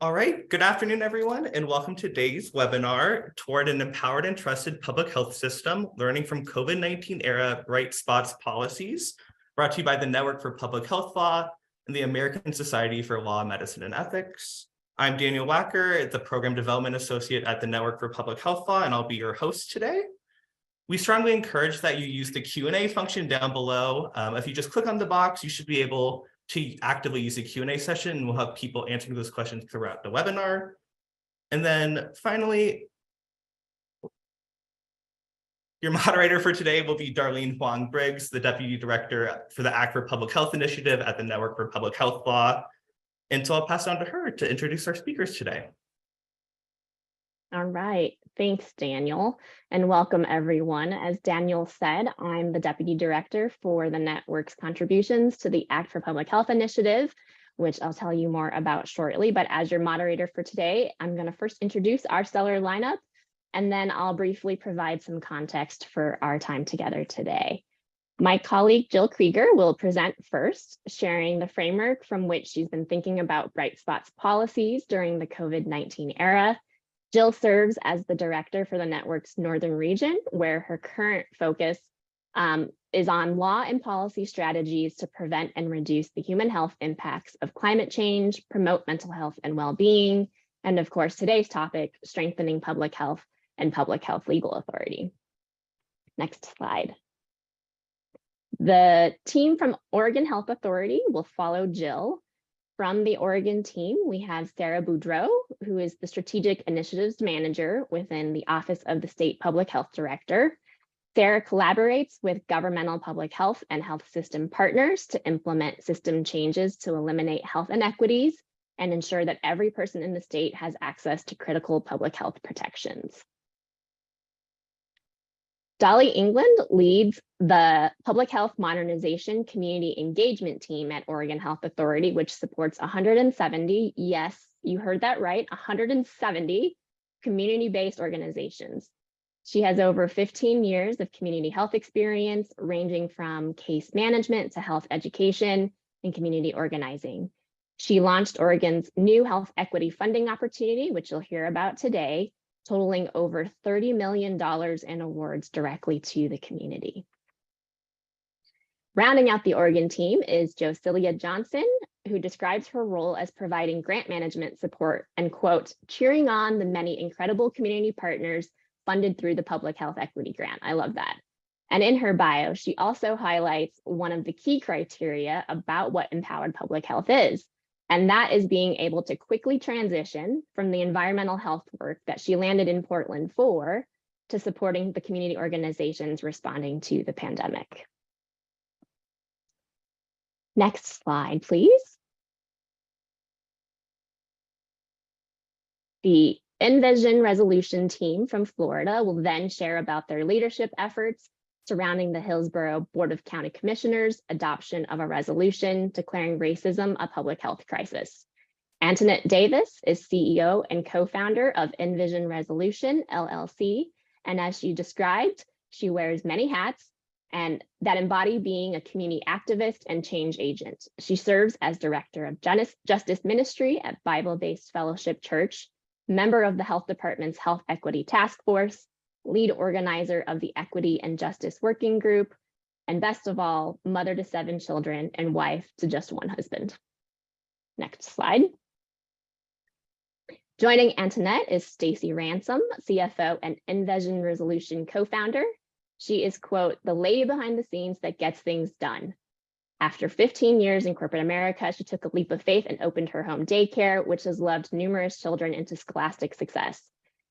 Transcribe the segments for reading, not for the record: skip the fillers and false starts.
All right, good afternoon, everyone, and welcome to today's webinar, Toward an Empowered and Trusted Public Health System, Learning from COVID-19 Era Bright Spots Policies, brought to you by the Network for Public Health Law and the American Society for Law, Medicine, and Ethics. I'm Daniel Wacker, the Program Development Associate at the Network for Public Health Law, and I'll be your host today. We strongly encourage that you use the Q&A function down below. If you just click on the box, you should be able to actively use a Q&A session, and we'll have people answering those questions throughout the webinar. And then finally, your moderator for today will be Darlene Huang Briggs, the Deputy Director for the Act for Public Health Initiative at the Network for Public Health Law. And so I'll pass it on to her to introduce our speakers today. All right, thanks, Daniel, and welcome everyone. As Daniel said, I'm the Deputy Director for the network's contributions to the Act for Public Health Initiative, which I'll tell you more about shortly. But as your moderator for today, I'm going to first introduce our stellar lineup, and then I'll briefly provide some context for our time together today. My colleague Jill Krieger will present first, sharing the framework from which she's been thinking about Bright Spots policies during the COVID-19 era. Jill serves as the director for the network's northern region, where her current focus is on law and policy strategies to prevent and reduce the human health impacts of climate change, promote mental health and well-being, and of course, today's topic, strengthening public health and public health legal authority. Next slide. The team from Oregon Health Authority will follow Jill. From the Oregon team, we have Sarah Boudreau, who is the Strategic Initiatives Manager within the Office of the State Public Health Director. Sarah collaborates with governmental public health and health system partners to implement system changes to eliminate health inequities and ensure that every person in the state has access to critical public health protections. Dolly England leads the Public Health Modernization Community Engagement Team at Oregon Health Authority, which supports 170, yes, you heard that right, 170 community-based organizations. She has over 15 years of community health experience, ranging from case management to health education and community organizing. She launched Oregon's new health equity funding opportunity, which you'll hear about today, totaling over $30 million in awards directly to the community. Rounding out the Oregon team is Josilia Johnson, who describes her role as providing grant management support and, quote, cheering on the many incredible community partners funded through the Public Health Equity Grant. I love that. And in her bio, she also highlights one of the key criteria about what empowered public health is. And that is being able to quickly transition from the environmental health work that she landed in Portland for to supporting the community organizations responding to the pandemic. Next slide, please. The Envision Resolution team from Florida will then share about their leadership efforts surrounding the Hillsborough Board of County Commissioners' adoption of a resolution declaring racism a public health crisis. Antoinette Davis is CEO and co-founder of Envision Resolution, LLC, and as she described, she wears many hats and that embody being a community activist and change agent. She serves as Director of Justice Ministry at Bible-Based Fellowship Church, member of the Health Department's Health Equity Task Force, lead organizer of the Equity and Justice Working Group, and best of all, mother to 7 children and wife to just 1 husband. Next slide. Joining Antoinette is Stacy Ransom, CFO and Envision Resolution co-founder. She is, quote, the lady behind the scenes that gets things done. After 15 years in corporate America, she took a leap of faith and opened her home daycare, which has loved numerous children into scholastic success.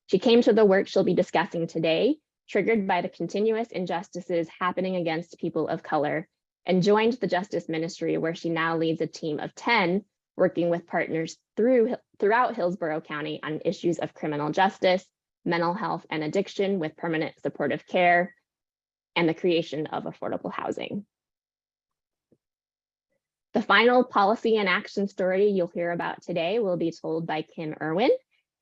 She came to the work she'll be discussing today, triggered by the continuous injustices happening against people of color, and joined the Justice Ministry, where she now leads a team of 10, working with partners throughout Hillsborough County on issues of criminal justice, mental health and addiction with permanent supportive care, and the creation of affordable housing. The final policy and action story you'll hear about today will be told by Kim Irwin,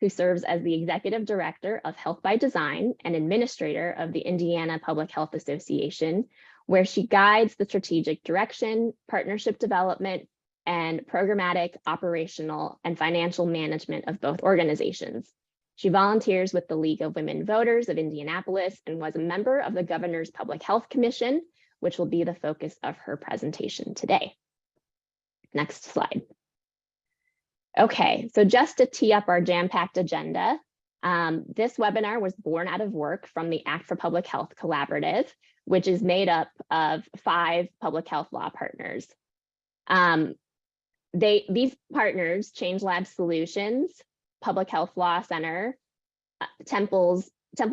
who serves as the Executive Director of Health by Design and Administrator of the Indiana Public Health Association, where she guides the strategic direction, partnership development, and programmatic, operational, and financial management of both organizations. She volunteers with the League of Women Voters of Indianapolis and was a member of the Governor's Public Health Commission, which will be the focus of her presentation today. Next slide. Okay, so just to tee up our jam-packed agenda, this webinar was born out of work from the Act for Public Health Collaborative, which is made up of 5 public health law partners. These partners, Change Lab Solutions, Public Health Law Center, Temple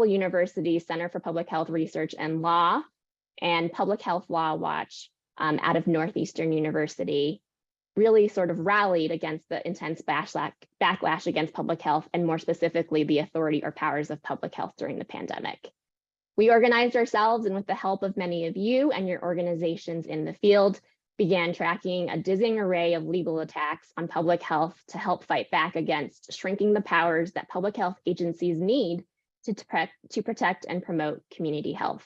University Center for Public Health Research and Law, and Public Health Law Watch out of Northeastern University, really sort of rallied against the intense backlash against public health, and more specifically, the authority or powers of public health during the pandemic. We organized ourselves, and with the help of many of you and your organizations in the field, began tracking a dizzying array of legal attacks on public health to help fight back against shrinking the powers that public health agencies need to protect and promote community health.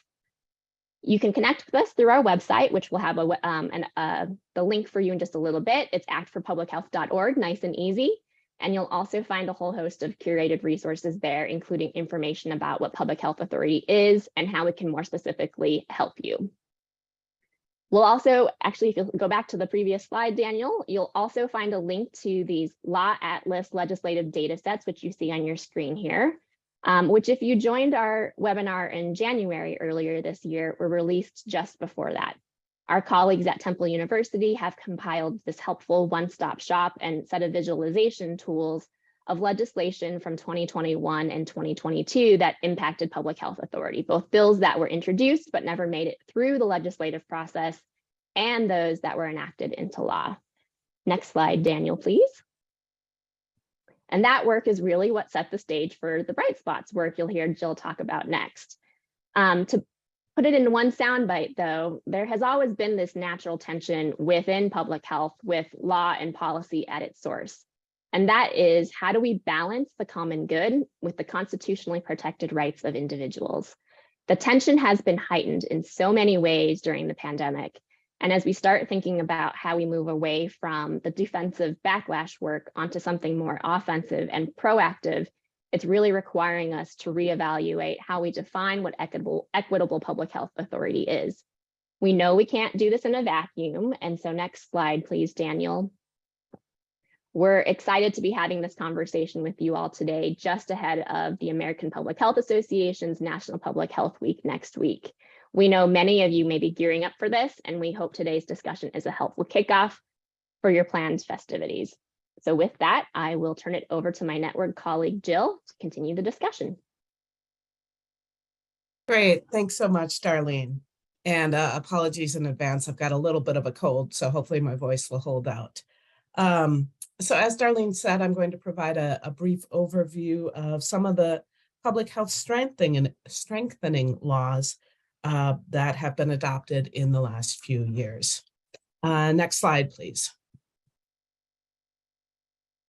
You can connect with us through our website, which will have the link for you in just a little bit. It's actforpublichealth.org, nice and easy. And you'll also find a whole host of curated resources there, including information about what Public Health Authority is and how it can more specifically help you. We'll also, actually, if you go back to the previous slide, Daniel, you'll also find a link to these Law Atlas legislative data sets, which you see on your screen here, which if you joined our webinar in January earlier this year, were released just before that. Our colleagues at Temple University have compiled this helpful one-stop shop and set of visualization tools of legislation from 2021 and 2022 that impacted Public Health Authority, both bills that were introduced but never made it through the legislative process and those that were enacted into law. Next slide, Daniel, please. And that work is really what set the stage for the Bright Spots work you'll hear Jill talk about next. To put it in one soundbite, though, there has always been this natural tension within public health with law and policy at its source. And that is, how do we balance the common good with the constitutionally protected rights of individuals? The tension has been heightened in so many ways during the pandemic. And as we start thinking about how we move away from the defensive backlash work onto something more offensive and proactive, it's really requiring us to reevaluate how we define what equitable public health authority is. We know we can't do this in a vacuum. And so next slide, please, Daniel. We're excited to be having this conversation with you all today, just ahead of the American Public Health Association's National Public Health Week next week. We know many of you may be gearing up for this, and we hope today's discussion is a helpful kickoff for your planned festivities. So with that, I will turn it over to my network colleague, Jill, to continue the discussion. Great, thanks so much, Darlene. And apologies in advance, I've got a little bit of a cold, so hopefully my voice will hold out. So as Darlene said, I'm going to provide a brief overview of some of the public health strengthening laws that have been adopted in the last few years. Next slide, please.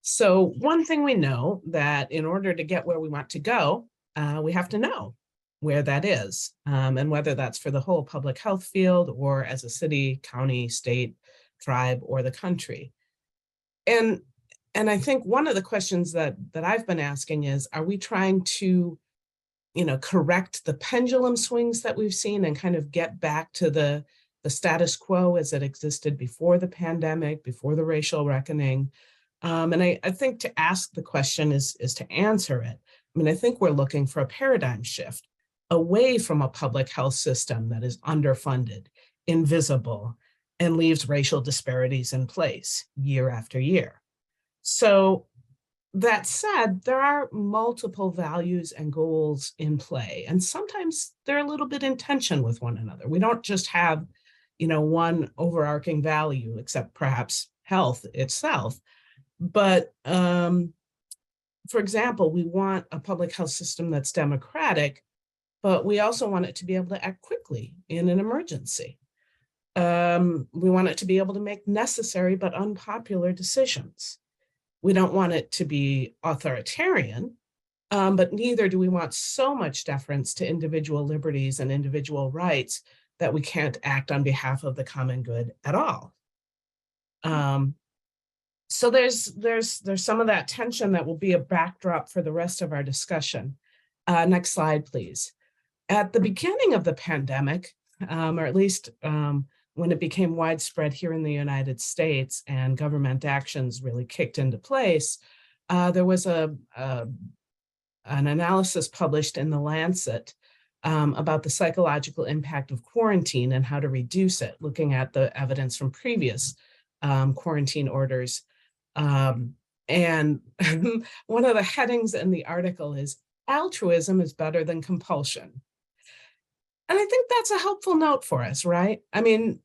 So one thing we know, that in order to get where we want to go, we have to know where that is, and whether that's for the whole public health field or as a city, county, state, tribe, or the country. And I think one of the questions that I've been asking is, are we trying to, correct the pendulum swings that we've seen and kind of get back to the status quo as it existed before the pandemic, before the racial reckoning? And I think to ask the question is to answer it. I mean, I think we're looking for a paradigm shift away from a public health system that is underfunded, invisible, and leaves racial disparities in place year after year. So that said, there are multiple values and goals in play, and sometimes they're a little bit in tension with one another. We don't just have, one overarching value, except perhaps health itself. But for example, we want a public health system that's democratic, but we also want it to be able to act quickly in an emergency. We want it to be able to make necessary but unpopular decisions. We don't want it to be authoritarian, but neither do we want so much deference to individual liberties and individual rights that we can't act on behalf of the common good at all. So there's some of that tension that will be a backdrop for the rest of our discussion. Next slide, please. At the beginning of the pandemic, or at least when it became widespread here in the United States and government actions really kicked into place, there was an analysis published in The Lancet about the psychological impact of quarantine and how to reduce it, looking at the evidence from previous quarantine orders. And one of the headings in the article is altruism is better than compulsion. And I think that's a helpful note for us, right? I mean,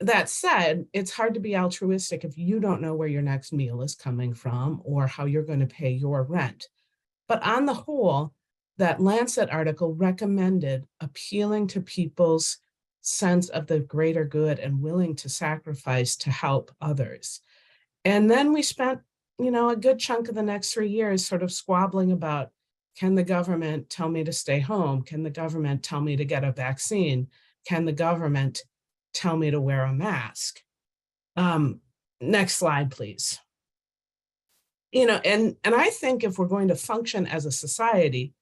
that said, it's hard to be altruistic if you don't know where your next meal is coming from or how you're going to pay your rent. But on the whole, that Lancet article recommended appealing to people's sense of the greater good and willing to sacrifice to help others. And then we spent, a good chunk of the next 3 years sort of squabbling about, can the government tell me to stay home? Can the government tell me to get a vaccine? Can the government tell me to wear a mask? Next slide, please. And I think if we're going to function as a society,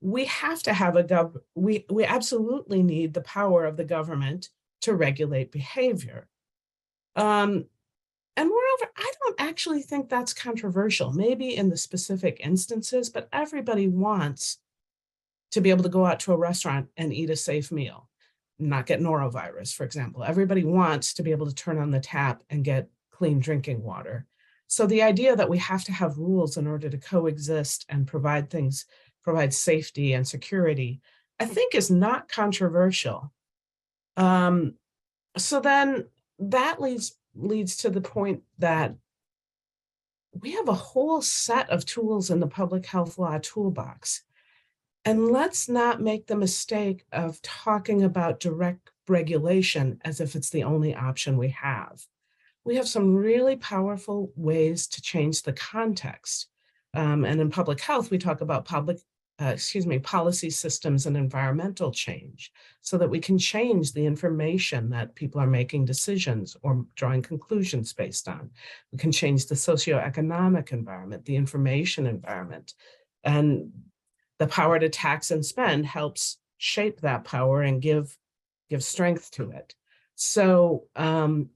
we have to have we absolutely need the power of the government to regulate behavior. And moreover, I don't actually think that's controversial, maybe in the specific instances, but everybody wants to be able to go out to a restaurant and eat a safe meal, not get norovirus, for example. Everybody wants to be able to turn on the tap and get clean drinking water. So the idea that we have to have rules in order to coexist and provide safety and security, I think is not controversial. So then that leads to the point that we have a whole set of tools in the public health law toolbox. And let's not make the mistake of talking about direct regulation as if it's the only option we have. We have some really powerful ways to change the context. And in public health, we talk about policy systems and environmental change so that we can change the information that people are making decisions or drawing conclusions based on. We can change the socioeconomic environment, the information environment, and the power to tax and spend helps shape that power and give strength to it. So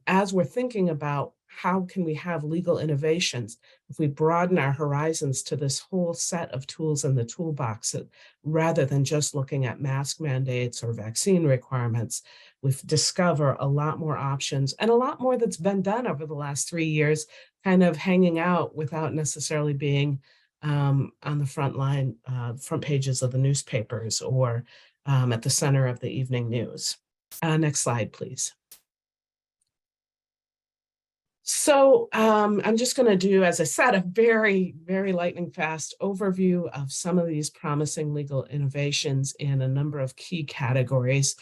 as we're thinking about how can we have legal innovations, if we broaden our horizons to this whole set of tools in the toolbox, rather than just looking at mask mandates or vaccine requirements, we discover a lot more options and a lot more that's been done over the last 3 years, kind of hanging out without necessarily being on the front pages of the newspapers or at the center of the evening news. Next slide, please. So I'm just going to do, as I said, a very, very lightning fast overview of some of these promising legal innovations in a number of key categories.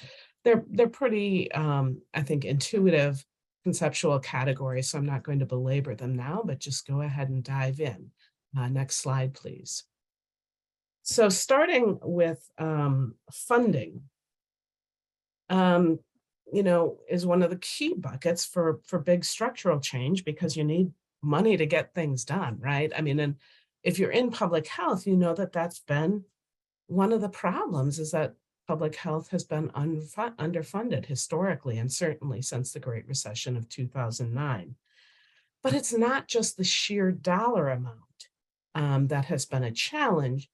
They're pretty, I think, intuitive conceptual categories, so I'm not going to belabor them now, but just go ahead and dive in. Next slide, please. So starting with funding. Is one of the key buckets for big structural change because you need money to get things done, right? I mean, and if you're in public health, you know that that's been one of the problems is that public health has been underfunded historically and certainly since the Great Recession of 2009. But it's not just the sheer dollar amount that has been a challenge,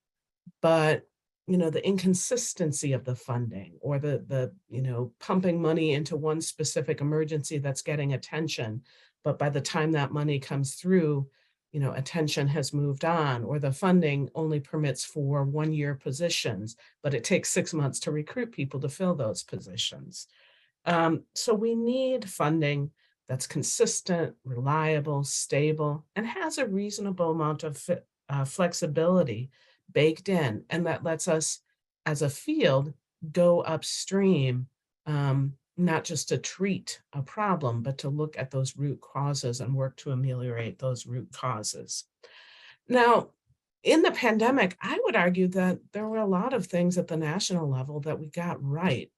but the inconsistency of the funding or the pumping money into one specific emergency that's getting attention. But by the time that money comes through, attention has moved on, or the funding only permits for 1-year positions, but it takes 6 months to recruit people to fill those positions. So we need funding that's consistent, reliable, stable, and has a reasonable amount of flexibility baked in, and that lets us as a field go upstream, not just to treat a problem, but to look at those root causes and work to ameliorate those root causes. Now, in the pandemic, I would argue that there were a lot of things at the national level that we got right.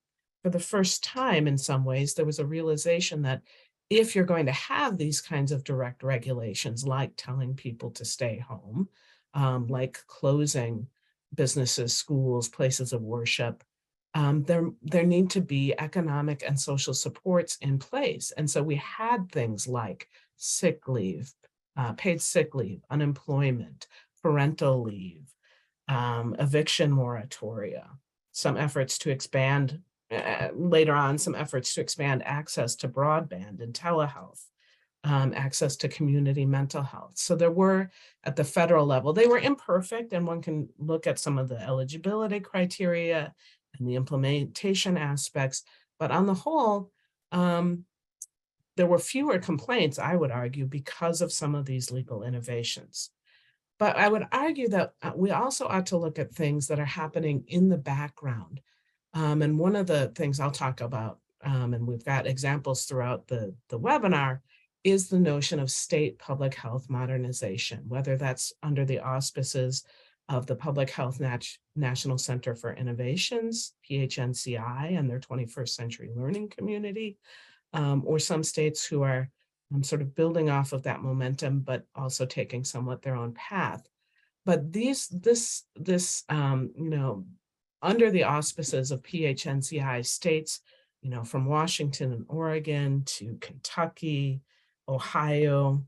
For the first time, in some ways, there was a realization that if you're going to have these kinds of direct regulations, like telling people to stay home, like closing businesses, schools, places of worship, there need to be economic and social supports in place. And so we had things like sick leave, paid sick leave, unemployment, parental leave, eviction moratoria, some efforts to expand later on, some efforts to expand access to broadband and telehealth, access to community mental health. So there were, at the federal level, they were imperfect, and one can look at some of the eligibility criteria and the implementation aspects. But on the whole, there were fewer complaints, I would argue, because of some of these legal innovations. But I would argue that we also ought to look at things that are happening in the background. And one of the things I'll talk about, and we've got examples throughout the webinar, is the notion of state public health modernization, whether that's under the auspices of the Public Health National Center for Innovations, PHNCI, and their 21st Century Learning Community, or some states who are sort of building off of that momentum, but also taking somewhat their own path. But under the auspices of PHNCI, states, from Washington and Oregon to Kentucky, Ohio,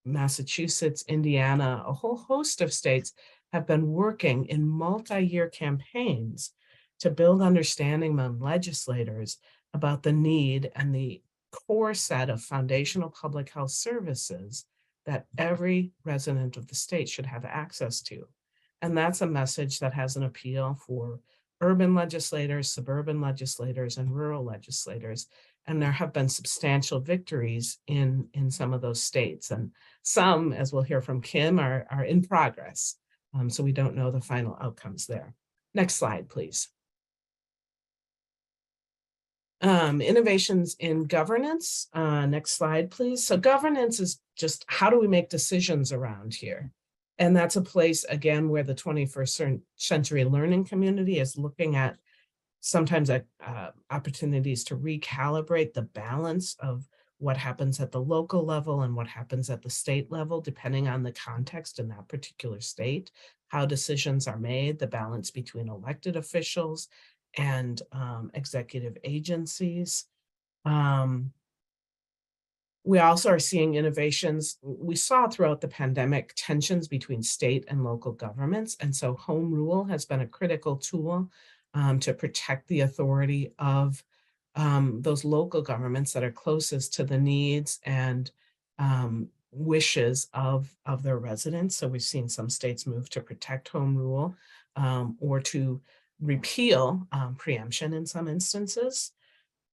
Massachusetts, Indiana, a whole host of states have been working in multi-year campaigns to build understanding among legislators about the need and the core set of foundational public health services that every resident of the state should have access to. And that's a message that has an appeal for urban legislators, suburban legislators, and rural legislators. And there have been substantial victories in some of those states. And some, as we'll hear from Kim, are in progress. So we don't know the final outcomes there. Next slide, please. Innovations in governance. Next slide, please. So governance is just how do we make decisions around here? And that's a place, again, where the 21st century learning community is looking at sometimes at opportunities to recalibrate the balance of what happens at the local level and what happens at the state level, depending on the context in that particular state, how decisions are made, the balance between elected officials and executive agencies. We also are seeing innovations. We saw throughout the pandemic tensions between state and local governments. And so home rule has been a critical tool to protect the authority of those local governments that are closest to the needs and wishes of their residents. So we've seen some states move to protect home rule or to repeal preemption in some instances.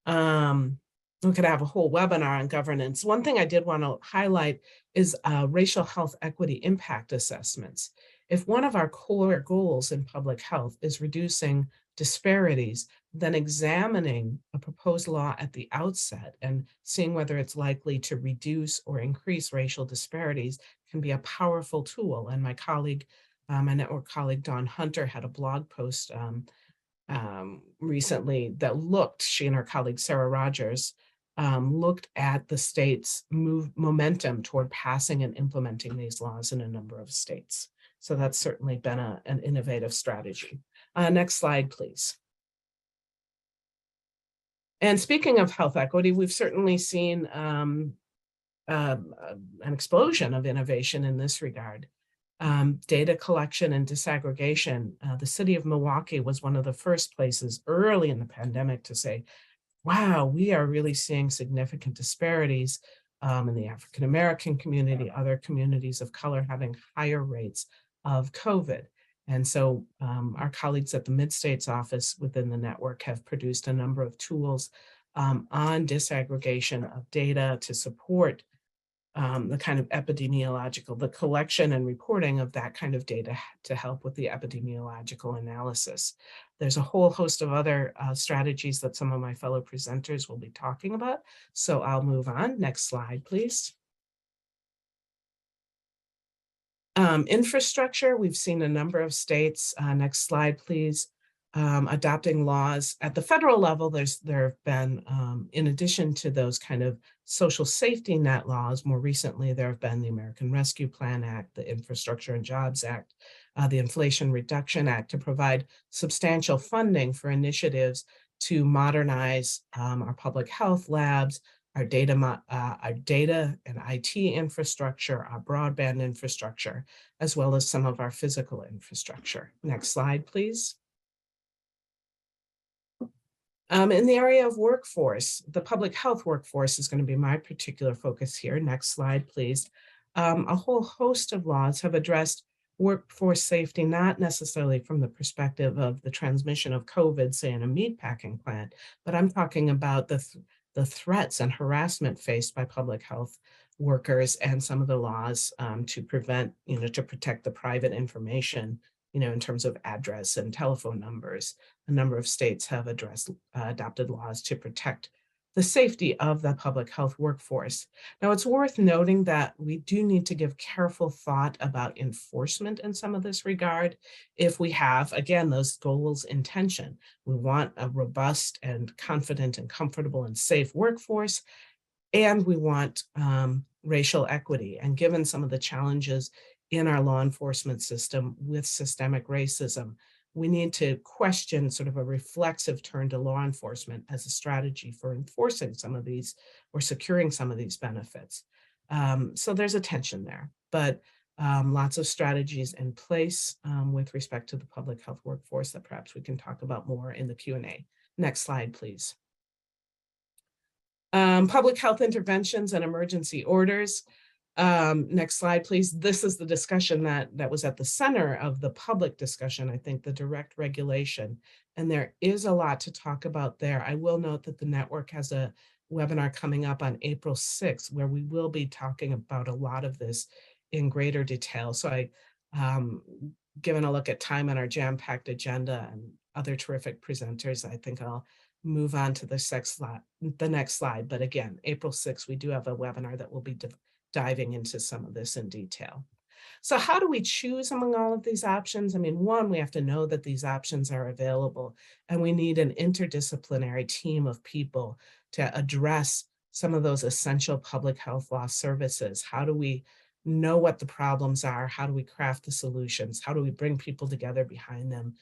We could have a whole webinar on governance. One thing I did want to highlight is racial health equity impact assessments. If one of our core goals in public health is reducing disparities, then examining a proposed law at the outset and seeing whether it's likely to reduce or increase racial disparities can be a powerful tool. And my colleague, my network colleague, Dawn Hunter, had a blog post recently that looked, she and her colleague, Sarah Rogers, looked at the state's momentum toward passing and implementing these laws in a number of states. So that's certainly been an innovative strategy. Next slide, please. And speaking of health equity, we've certainly seen an explosion of innovation in this regard. Data collection and disaggregation. The city of Milwaukee was one of the first places early in the pandemic to say, wow, we are really seeing significant disparities in the African-American community, other communities of color having higher rates of COVID. And so our colleagues at the Mid-States office within the network have produced a number of tools on disaggregation of data to support the kind of epidemiological, the collection and reporting of that kind of data to help with the epidemiological analysis. There's a whole host of other strategies that some of my fellow presenters will be talking about. So I'll move on. Next slide, please. Infrastructure, we've seen a number of states. Next slide, please. adopting laws at the federal level. There have been, in addition to those kind of social safety net laws, more recently there have been the American Rescue Plan Act, the Infrastructure and Jobs Act, the Inflation Reduction Act, to provide substantial funding for initiatives to modernize our public health labs, our data and IT infrastructure, our broadband infrastructure, as well as some of our physical infrastructure. Next slide, please. In the area of workforce, the public health workforce is going to be my particular focus here. Next slide, please. A whole host of laws have addressed workforce safety, not necessarily from the perspective of the transmission of COVID, say in a meatpacking plant, but I'm talking about the threats and harassment faced by public health workers and some of the laws to prevent, to protect the private information, in terms of address and telephone numbers. A number of states have adopted laws to protect the safety of the public health workforce. Now, it's worth noting that we do need to give careful thought about enforcement in some of this regard. If we have, again, those goals in tension, we want a robust and confident and comfortable and safe workforce, and we want racial equity. And given some of the challenges in our law enforcement system with systemic racism, we need to question sort of a reflexive turn to law enforcement as a strategy for enforcing some of these or securing some of these benefits. So there's a tension there, but lots of strategies in place with respect to the public health workforce that perhaps we can talk about more in the Q&A. Next slide, please. Public health interventions and emergency orders. Next slide, please. This is the discussion that was at the center of the public discussion, I think, the direct regulation. And there is a lot to talk about there. I will note that the network has a webinar coming up on April 6th, where we will be talking about a lot of this in greater detail. So given a look at time on our jam-packed agenda and other terrific presenters, I think I'll move on to the next slide. But again, April 6th, we do have a webinar that will be diving into some of this in detail. So how do we choose among all of these options? I mean, one, we have to know that these options are available, and we need an interdisciplinary team of people to address some of those essential public health law services. How do we know what the problems are? How do we craft the solutions? How do we bring people together behind them,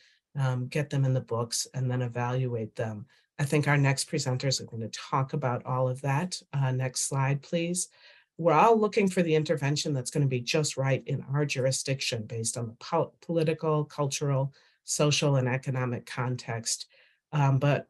get them in the books, and then evaluate them? I think our next presenters are going to talk about all of that. Next slide, please. We're all looking for the intervention that's going to be just right in our jurisdiction based on the political, cultural, social, and economic context. But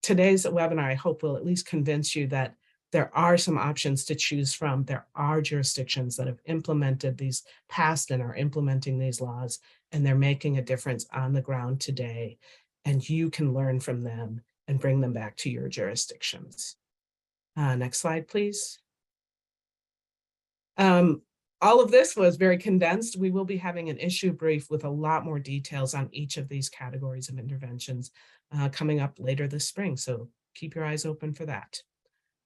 today's webinar, I hope, will at least convince you that there are some options to choose from. There are jurisdictions that have implemented these, passed and are implementing these laws, and they're making a difference on the ground today. And you can learn from them and bring them back to your jurisdictions. Next slide, please. All of this was very condensed. We will be having an issue brief with a lot more details on each of these categories of interventions coming up later this spring. So keep your eyes open for that.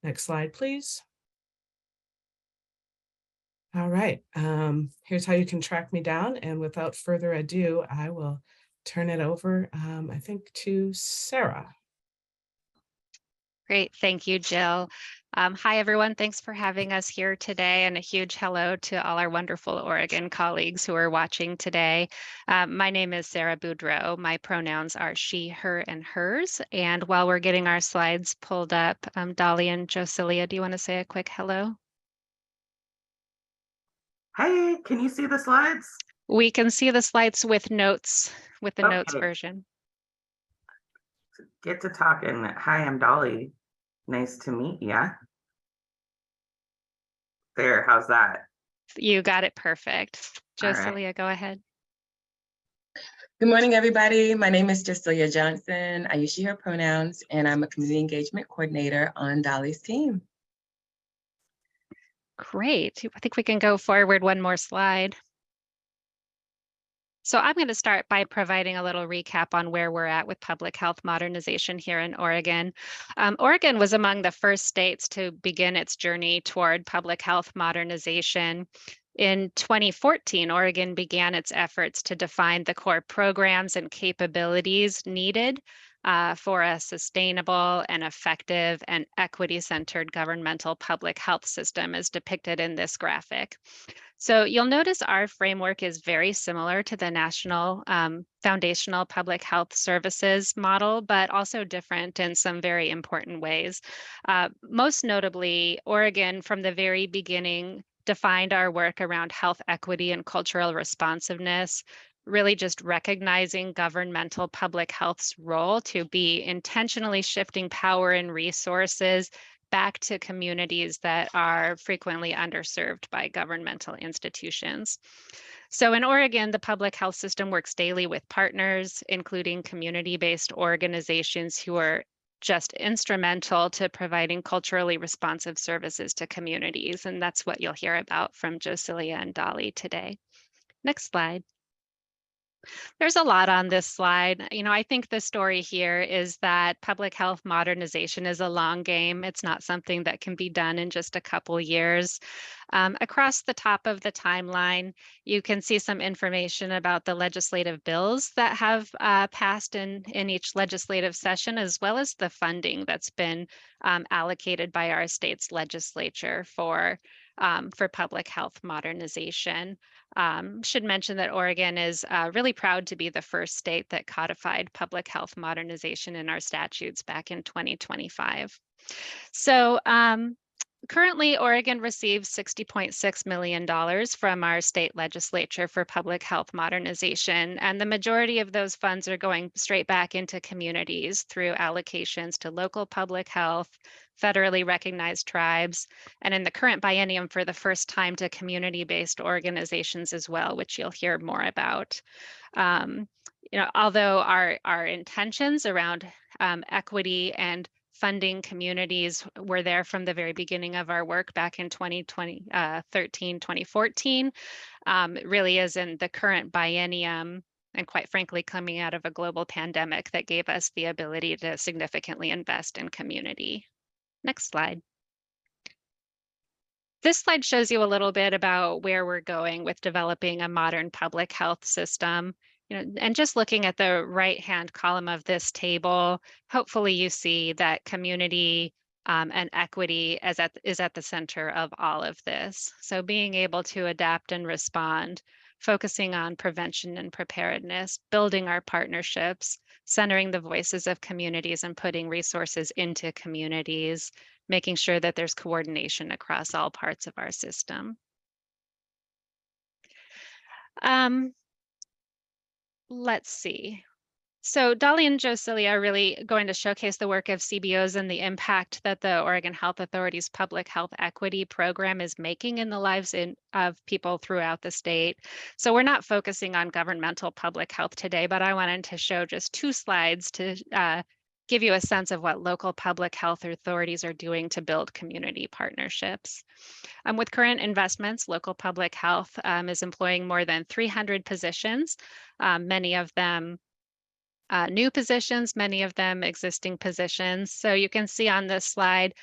Next slide, please. All right, here's how you can track me down. And without further ado, I will turn it over, I think, to Sarah. Great, thank you, Jill. Hi, everyone. Thanks for having us here today, and a huge hello to all our wonderful Oregon colleagues who are watching today. My name is Sarah Boudreau. My pronouns are she, her, and hers. And while we're getting our slides pulled up, Dolly and Josilia, do you want to say a quick hello? Hi, can you see the slides? We can see the slides with notes, with the notes version. Get to talking. Hi, I'm Dolly. Nice to meet ya. There, how's that? You got it perfect. All Josilia, go ahead. Good morning, everybody. My name is Josilia Johnson. I use she, her pronouns, and I'm a community engagement coordinator on Dolly's team. Great. I think we can go forward one more slide. So I'm going to start by providing a little recap on where we're at with public health modernization here in Oregon. Oregon was among the first states to begin its journey toward public health modernization. In 2014, Oregon began its efforts to define the core programs and capabilities needed for a sustainable and effective and equity-centered governmental public health system, as depicted in this graphic. So you'll notice our framework is very similar to the National Foundational Public Health Services model, but also different in some very important ways. Most notably, Oregon, from the very beginning, defined our work around health equity and cultural responsiveness, really just recognizing governmental public health's role to be intentionally shifting power and resources back to communities that are frequently underserved by governmental institutions. So in Oregon, the public health system works daily with partners, including community-based organizations who are just instrumental to providing culturally responsive services to communities. And that's what you'll hear about from Josilia and Dolly today. Next slide. There's a lot on this slide. I think the story here is that public health modernization is a long game. It's not something that can be done in just a couple years. Across the top of the timeline, you can see some information about the legislative bills that have passed in each legislative session, as well as the funding that's been allocated by our state's legislature for public health modernization. Should mention that Oregon is really proud to be the first state that codified public health modernization in our statutes back in 2025. So currently, Oregon receives $60.6 million from our state legislature for public health modernization, and the majority of those funds are going straight back into communities through allocations to local public health, federally recognized tribes, and in the current biennium for the first time to community-based organizations as well, which you'll hear more about. Although our intentions around equity and funding communities were there from the very beginning of our work back in 2013, 2014, really is in the current biennium, and quite frankly, coming out of a global pandemic that gave us the ability to significantly invest in community. Next slide. This slide shows you a little bit about where we're going with developing a modern public health system. And just looking at the right-hand column of this table, hopefully you see that community and equity is at the center of all of this. So being able to adapt and respond, focusing on prevention and preparedness, building our partnerships, centering the voices of communities and putting resources into communities, making sure that there's coordination across all parts of our system. Let's see. So Dolly and Josilia are really going to showcase the work of CBOs and the impact that the Oregon Health Authority's public health equity program is making in the lives of people throughout the state. So we're not focusing on governmental public health today, but I wanted to show just 2 slides to give you a sense of what local public health authorities are doing to build community partnerships. With current investments, local public health is employing more than 300 positions, many of them new positions, many of them existing positions. So you can see on this slide,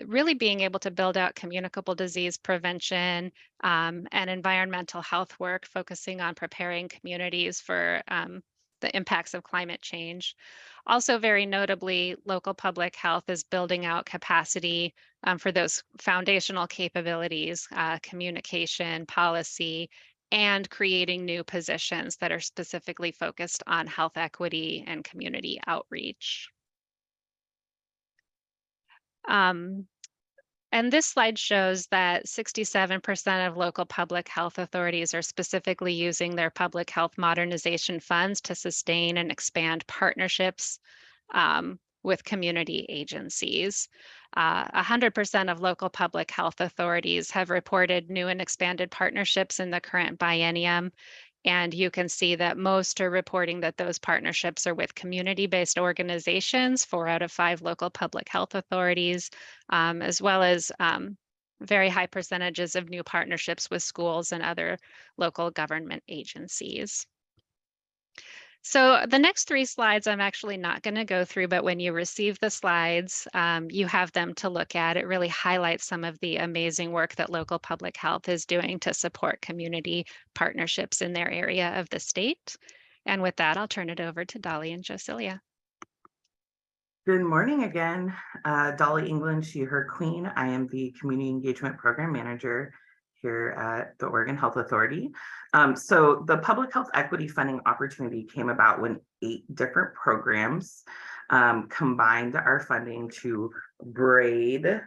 really being able to build out communicable disease prevention and environmental health work, focusing on preparing communities for the impacts of climate change. Also, very notably, local public health is building out capacity for those foundational capabilities, communication, policy, and creating new positions that are specifically focused on health equity and community outreach. And this slide shows that 67% of local public health authorities are specifically using their public health modernization funds to sustain and expand partnerships with community agencies. 100% of local public health authorities have reported new and expanded partnerships in the current biennium. And you can see that most are reporting that those partnerships are with community-based organizations, 4 out of 5 local public health authorities, as well as very high percentages of new partnerships with schools and other local government agencies. So the next 3 slides I'm actually not going to go through, but when you receive the slides, you have them to look at. It really highlights some of the amazing work that local public health is doing to support community partnerships in their area of the state. And with that, I'll turn it over to Dolly and Josilia. Good morning again. Dolly England, she, her queen. I am the Community Engagement Program Manager here at the Oregon Health Authority. So the public health equity funding opportunity came about when 8 different programs combined our funding to braid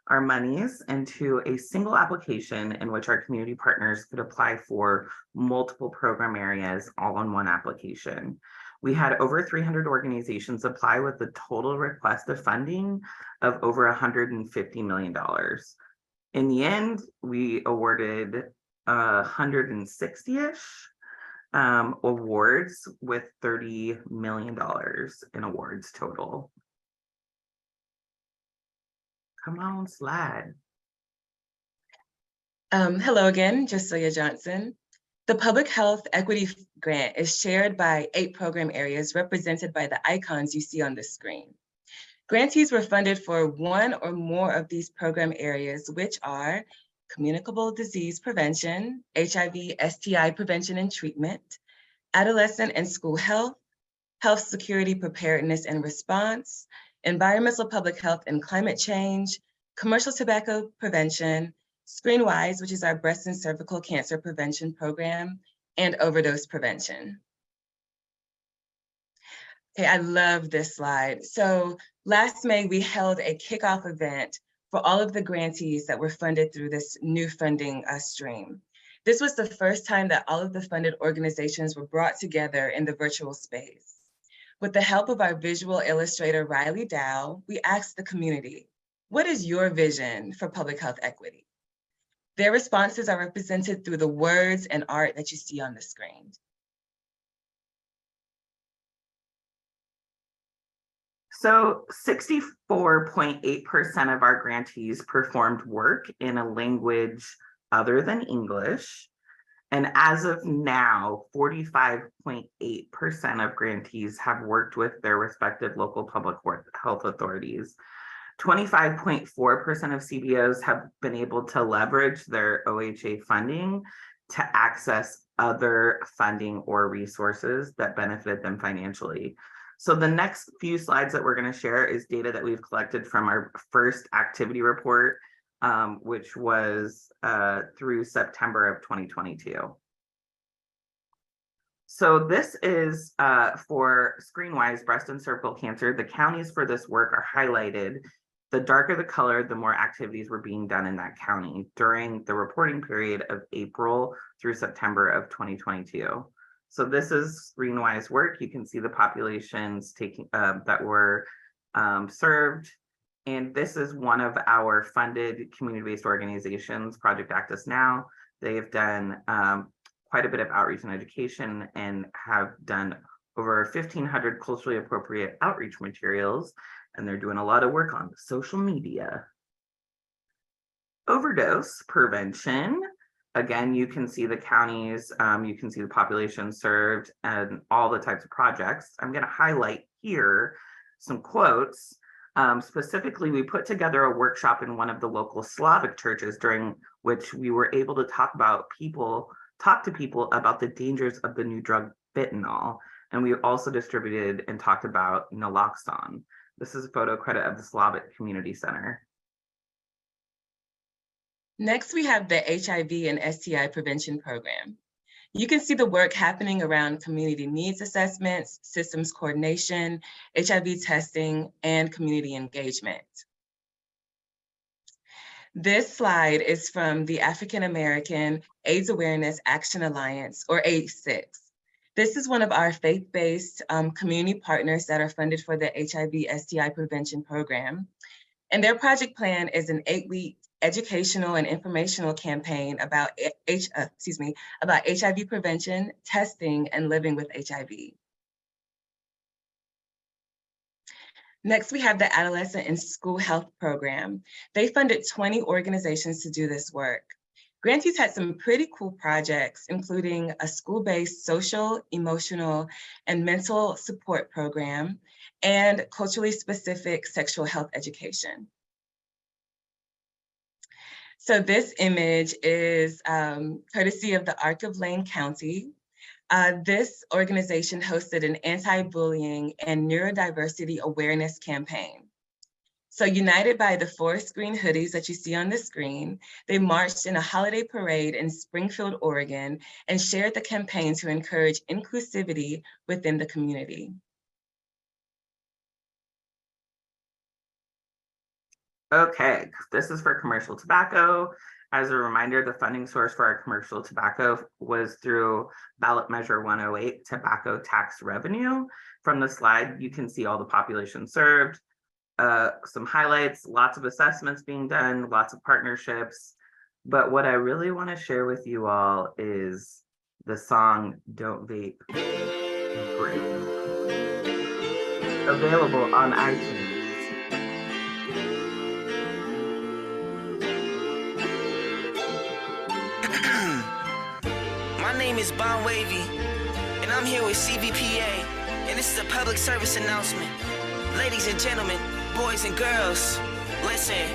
our monies into a single application in which our community partners could apply for multiple program areas all in one application. We had over 300 organizations apply with a total request of funding of over $150 million. In the end, we awarded 160-ish awards with $30 million in awards total. Come on, slide. Hello again, Josilia Johnson. The Public Health Equity Grant is shared by 8 program areas represented by the icons you see on the screen. Grantees were funded for one or more of these program areas, which are communicable disease prevention, HIV, STI prevention and treatment, adolescent and school health, health security preparedness and response, environmental public health and climate change, commercial tobacco prevention, ScreenWise, which is our breast and cervical cancer prevention program, and overdose prevention. Okay, I love this slide. So last May, we held a kickoff event for all of the grantees that were funded through this new funding stream. This was the first time that all of the funded organizations were brought together in the virtual space. With the help of our visual illustrator, Riley Dow, we asked the community, what is your vision for public health equity? Their responses are represented through the words and art that you see on the screen. So 64.8% of our grantees performed work in a language other than English. And as of now, 45.8% of grantees have worked with their respective local public health authorities. 25.4% of CBOs have been able to leverage their OHA funding to access other funding or resources that benefit them financially. So the next few slides that we're going to share is data that we've collected from our first activity report, which was through September of 2022. So this is for ScreenWise breast and cervical cancer. The counties for this work are highlighted. The darker the color, the more activities were being done in that county during the reporting period of April through September of 2022. So this is ScreenWise work. You can see the populations that were served. And this is one of our funded community-based organizations, Project Access Now. They have done quite a bit of outreach and education and have done over 1,500 culturally appropriate outreach materials. And they're doing a lot of work on social media. Overdose prevention. Again, you can see the counties, you can see the population served and all the types of projects. I'm going to highlight here some quotes. Specifically, we put together a workshop in one of the local Slavic churches during which we were able to talk to people about the dangers of the new drug fentanyl. And we also distributed and talked about naloxone. This is a photo credit of the Slavic Community Center. Next, we have the HIV and STI prevention program. You can see the work happening around community needs assessments, systems coordination, HIV testing, and community engagement. This slide is from the African American AIDS Awareness Action Alliance, or A6. This is one of our faith-based community partners that are funded for the HIV STI prevention program. And their project plan is an 8-week educational and informational campaign about HIV prevention, testing, and living with HIV. Next, we have the Adolescent and School Health Program. They funded 20 organizations to do this work. Grantees had some pretty cool projects, including a school-based social, emotional, and mental support program, and culturally specific sexual health education. So this image is courtesy of the Arc of Lane County. This organization hosted an anti-bullying and neurodiversity awareness campaign. So united by the forest green hoodies that you see on the screen, they marched in a holiday parade in Springfield, Oregon, and shared the campaign to encourage inclusivity within the community. Okay, this is for commercial tobacco. As a reminder, the funding source for our commercial tobacco was through ballot measure 108, tobacco tax revenue. From the slide, you can see all the population served, some highlights, lots of assessments being done, lots of partnerships. But what I really want to share with you all is the song Don't Vape, Breathe, available on iTunes. My name is Bon Wavy, and I'm here with CVPA, and this is a public service announcement. Ladies and gentlemen, boys and girls, listen,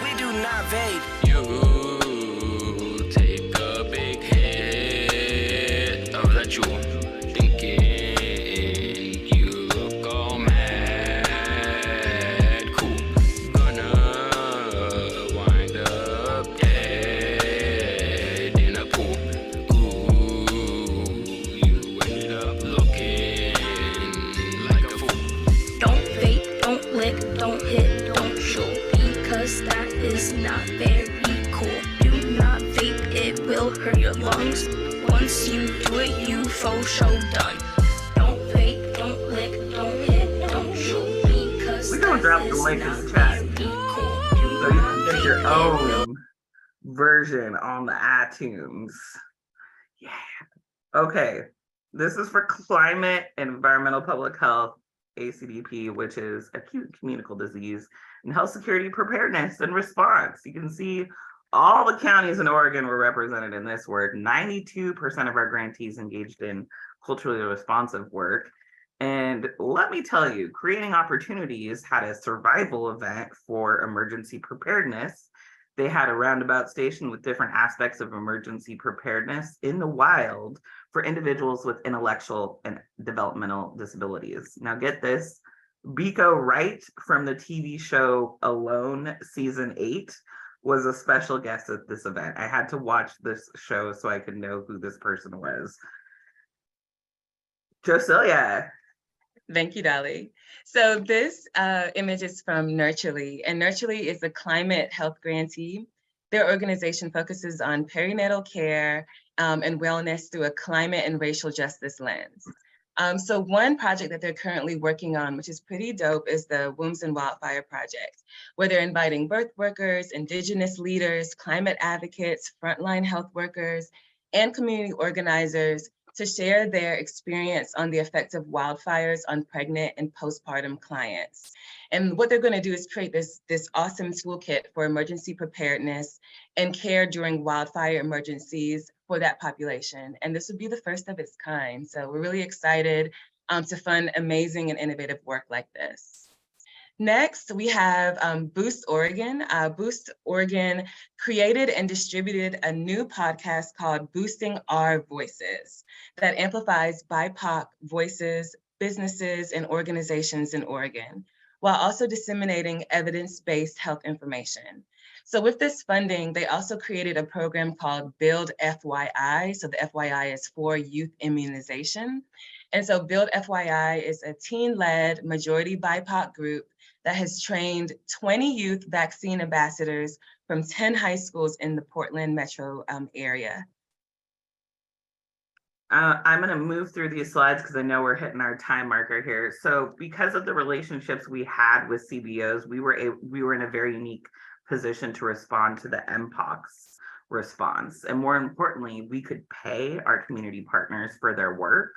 we do not vape. You take a big hit of that jewel, thinking you look all mad cool. Gonna wind up dead in a pool. Ooh, you ended up looking like a fool. Don't vape, don't lick, don't hit, don't shoot, because that is not very cool. Do not vape, it will hurt your lungs. Once you do it, you faux show done. Don't vape, don't lick, don't hit, don't shoot, because We don't drop the link in the chat, so you can get your own version on the iTunes. Yeah. Okay, this is for climate and environmental public health, ACDP, which is acute communicable disease and health security preparedness and response. You can see all the counties in Oregon were represented in this work. 92% of our grantees engaged in culturally responsive work. And let me tell you, Creating Opportunities had a survival event for emergency preparedness. They had a roundabout station with different aspects of emergency preparedness in the wild for individuals with intellectual and developmental disabilities. Now get this, Biko Wright from the TV show Alone season 8 was a special guest at this event. I had to watch this show so I could know who this person was. Josilia. Thank you, Dolly. So this image is from Nurturely, and Nurturely is a climate health grantee. Their organization focuses on perinatal care and wellness through a climate and racial justice lens. So one project that they're currently working on, which is pretty dope, is the Wombs and Wildfire Project, where they're inviting birth workers, indigenous leaders, climate advocates, frontline health workers, and community organizers to share their experience on the effects of wildfires on pregnant and postpartum clients. And what they're going to do is create this awesome toolkit for emergency preparedness and care during wildfire emergencies for that population. And this would be the first of its kind. So we're really excited to fund amazing and innovative work like this. Next, we have Boost Oregon. Boost Oregon created and distributed a new podcast called Boosting Our Voices that amplifies BIPOC voices, businesses, and organizations in Oregon, while also disseminating evidence-based health information. So with this funding, they also created a program called Build FYI. So the FYI is for youth immunization. And so Build FYI is a teen-led majority BIPOC group that has trained 20 youth vaccine ambassadors from 10 high schools in the Portland metro area. I'm going to move through these slides because I know we're hitting our time marker here. So because of the relationships we had with CBOs, we were in a very unique position to respond to the MPOX response. And more importantly, we could pay our community partners for their work.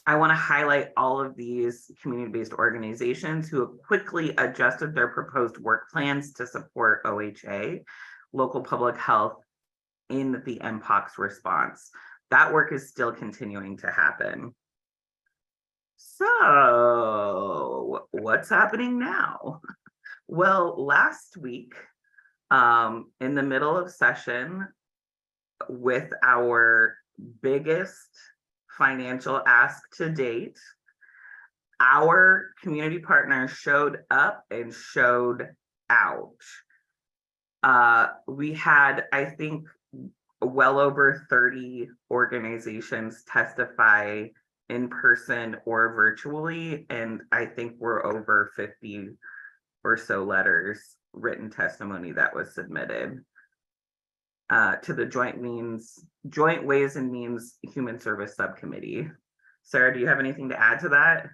I want to highlight all of these community-based organizations who have quickly adjusted their proposed work plans to support OHA, local public health, in the MPOX response. That work is still continuing to happen. So what's happening now? Well, last week, in the middle of session, with our biggest financial ask to date, our community partners showed up and showed out. We had, I think, well over 30 organizations testify in person or virtually, and I think we're over 50 or so letters, written testimony that was submitted to the Joint Ways and Means Human Service Subcommittee. Sarah, do you have anything to add to that?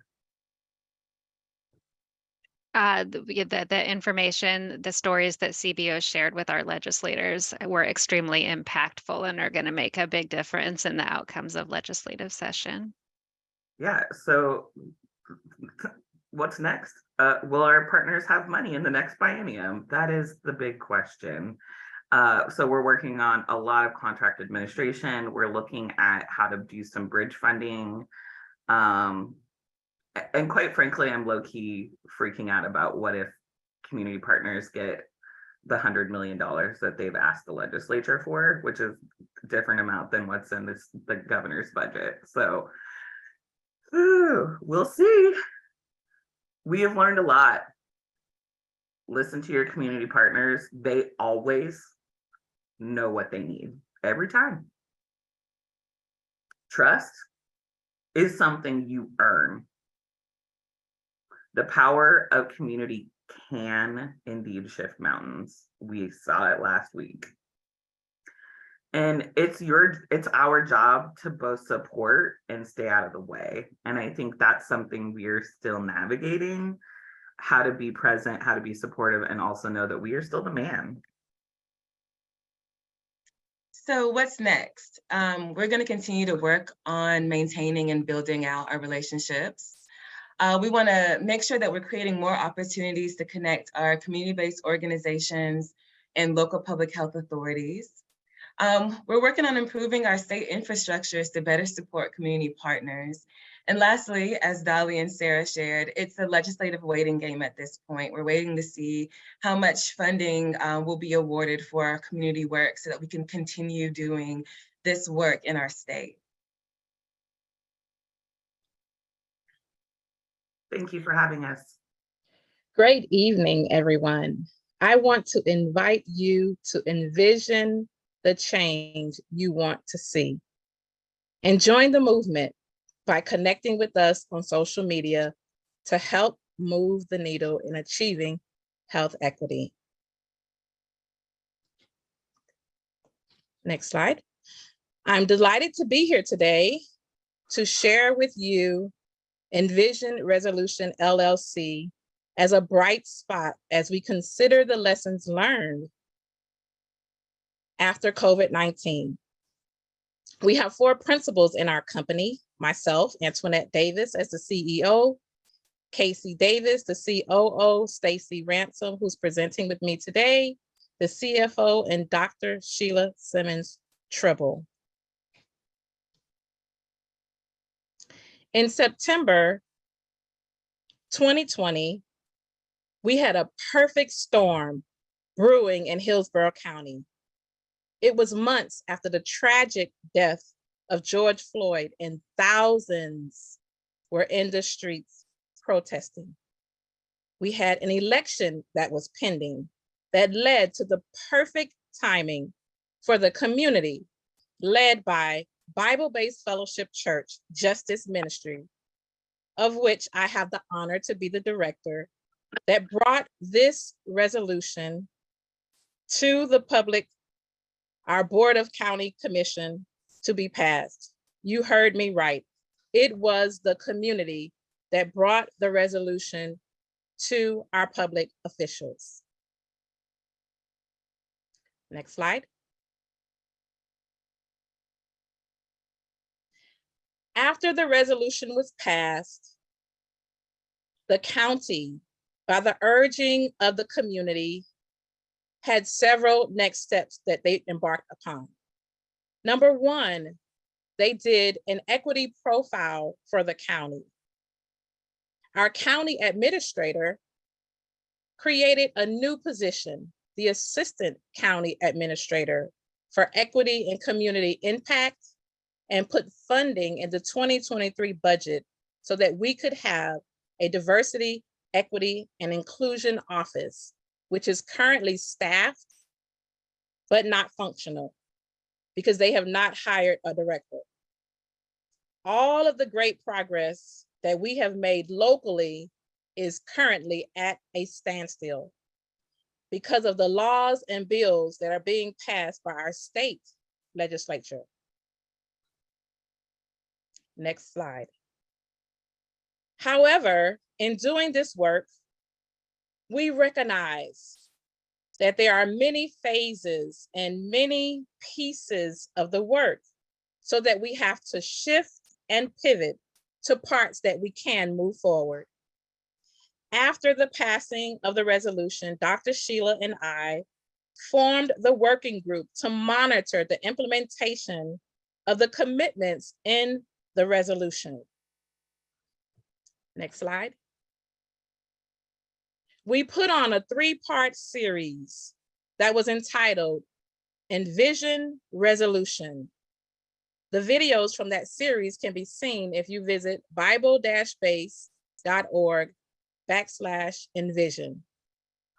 The information, the stories that CBO shared with our legislators were extremely impactful and are going to make a big difference in the outcomes of legislative session. Yeah, so what's next? Will our partners have money in the next biennium? That is the big question. So we're working on a lot of contract administration. We're looking at how to do some bridge funding. And quite frankly, I'm low-key freaking out about what if community partners get the $100 million that they've asked the legislature for, which is a different amount than what's in the governor's budget. So we'll see. We have learned a lot. Listen to your community partners. They always know what they need every time. Trust is something you earn. The power of community can indeed shift mountains. We saw it last week. And it's our job to both support and stay out of the way. And I think that's something we're still navigating, how to be present, how to be supportive, and also know that we are still the man. So what's next? We're going to continue to work on maintaining and building out our relationships. We want to make sure that we're creating more opportunities to connect our community-based organizations and local public health authorities. We're working on improving our state infrastructures to better support community partners. And lastly, as Dolly and Sarah shared, it's a legislative waiting game at this point. We're waiting to see how much funding will be awarded for our community work so that we can continue doing this work in our state. Thank you for having us. Great evening, everyone. I want to invite you to envision the change you want to see and join the movement by connecting with us on social media to help move the needle in achieving health equity. Next slide. I'm delighted to be here today to share with you Envision Resolution LLC as a bright spot as we consider the lessons learned after COVID-19. We have 4 principals in our company: myself, Antoinette Davis, as the CEO, Casey Davis, the COO, Stacy Ransom, who's presenting with me today, the CFO, and Dr. Sheila Simmons-Tribble. In September 2020, we had a perfect storm brewing in Hillsborough County. It was months after the tragic death of George Floyd, and thousands were in the streets protesting. We had an election that was pending that led to the perfect timing for the community, led by Bible-based Fellowship Church Justice Ministry, of which I have the honor to be the director, that brought this resolution to the public, our Board of County Commission, to be passed. You heard me right. It was the community that brought the resolution to our public officials. Next slide. After the resolution was passed, the county, by the urging of the community, had several next steps that they embarked upon. Number one, they did an equity profile for the county. Our county administrator created a new position, the Assistant County Administrator for Equity and Community Impact, and put funding in the 2023 budget so that we could have a diversity, equity, and inclusion office, which is currently staffed, but not functional because they have not hired a director. All of the great progress that we have made locally is currently at a standstill because of the laws and bills that are being passed by our state legislature. Next slide. However, in doing this work, we recognize that there are many phases and many pieces of the work so that we have to shift and pivot to parts that we can move forward. After the passing of the resolution, Dr. Sheila and I formed the working group to monitor the implementation of the commitments in the resolution. Next slide. We put on a 3-part series that was entitled Envision Resolution. The videos from that series can be seen if you visit bible-base.org/envision.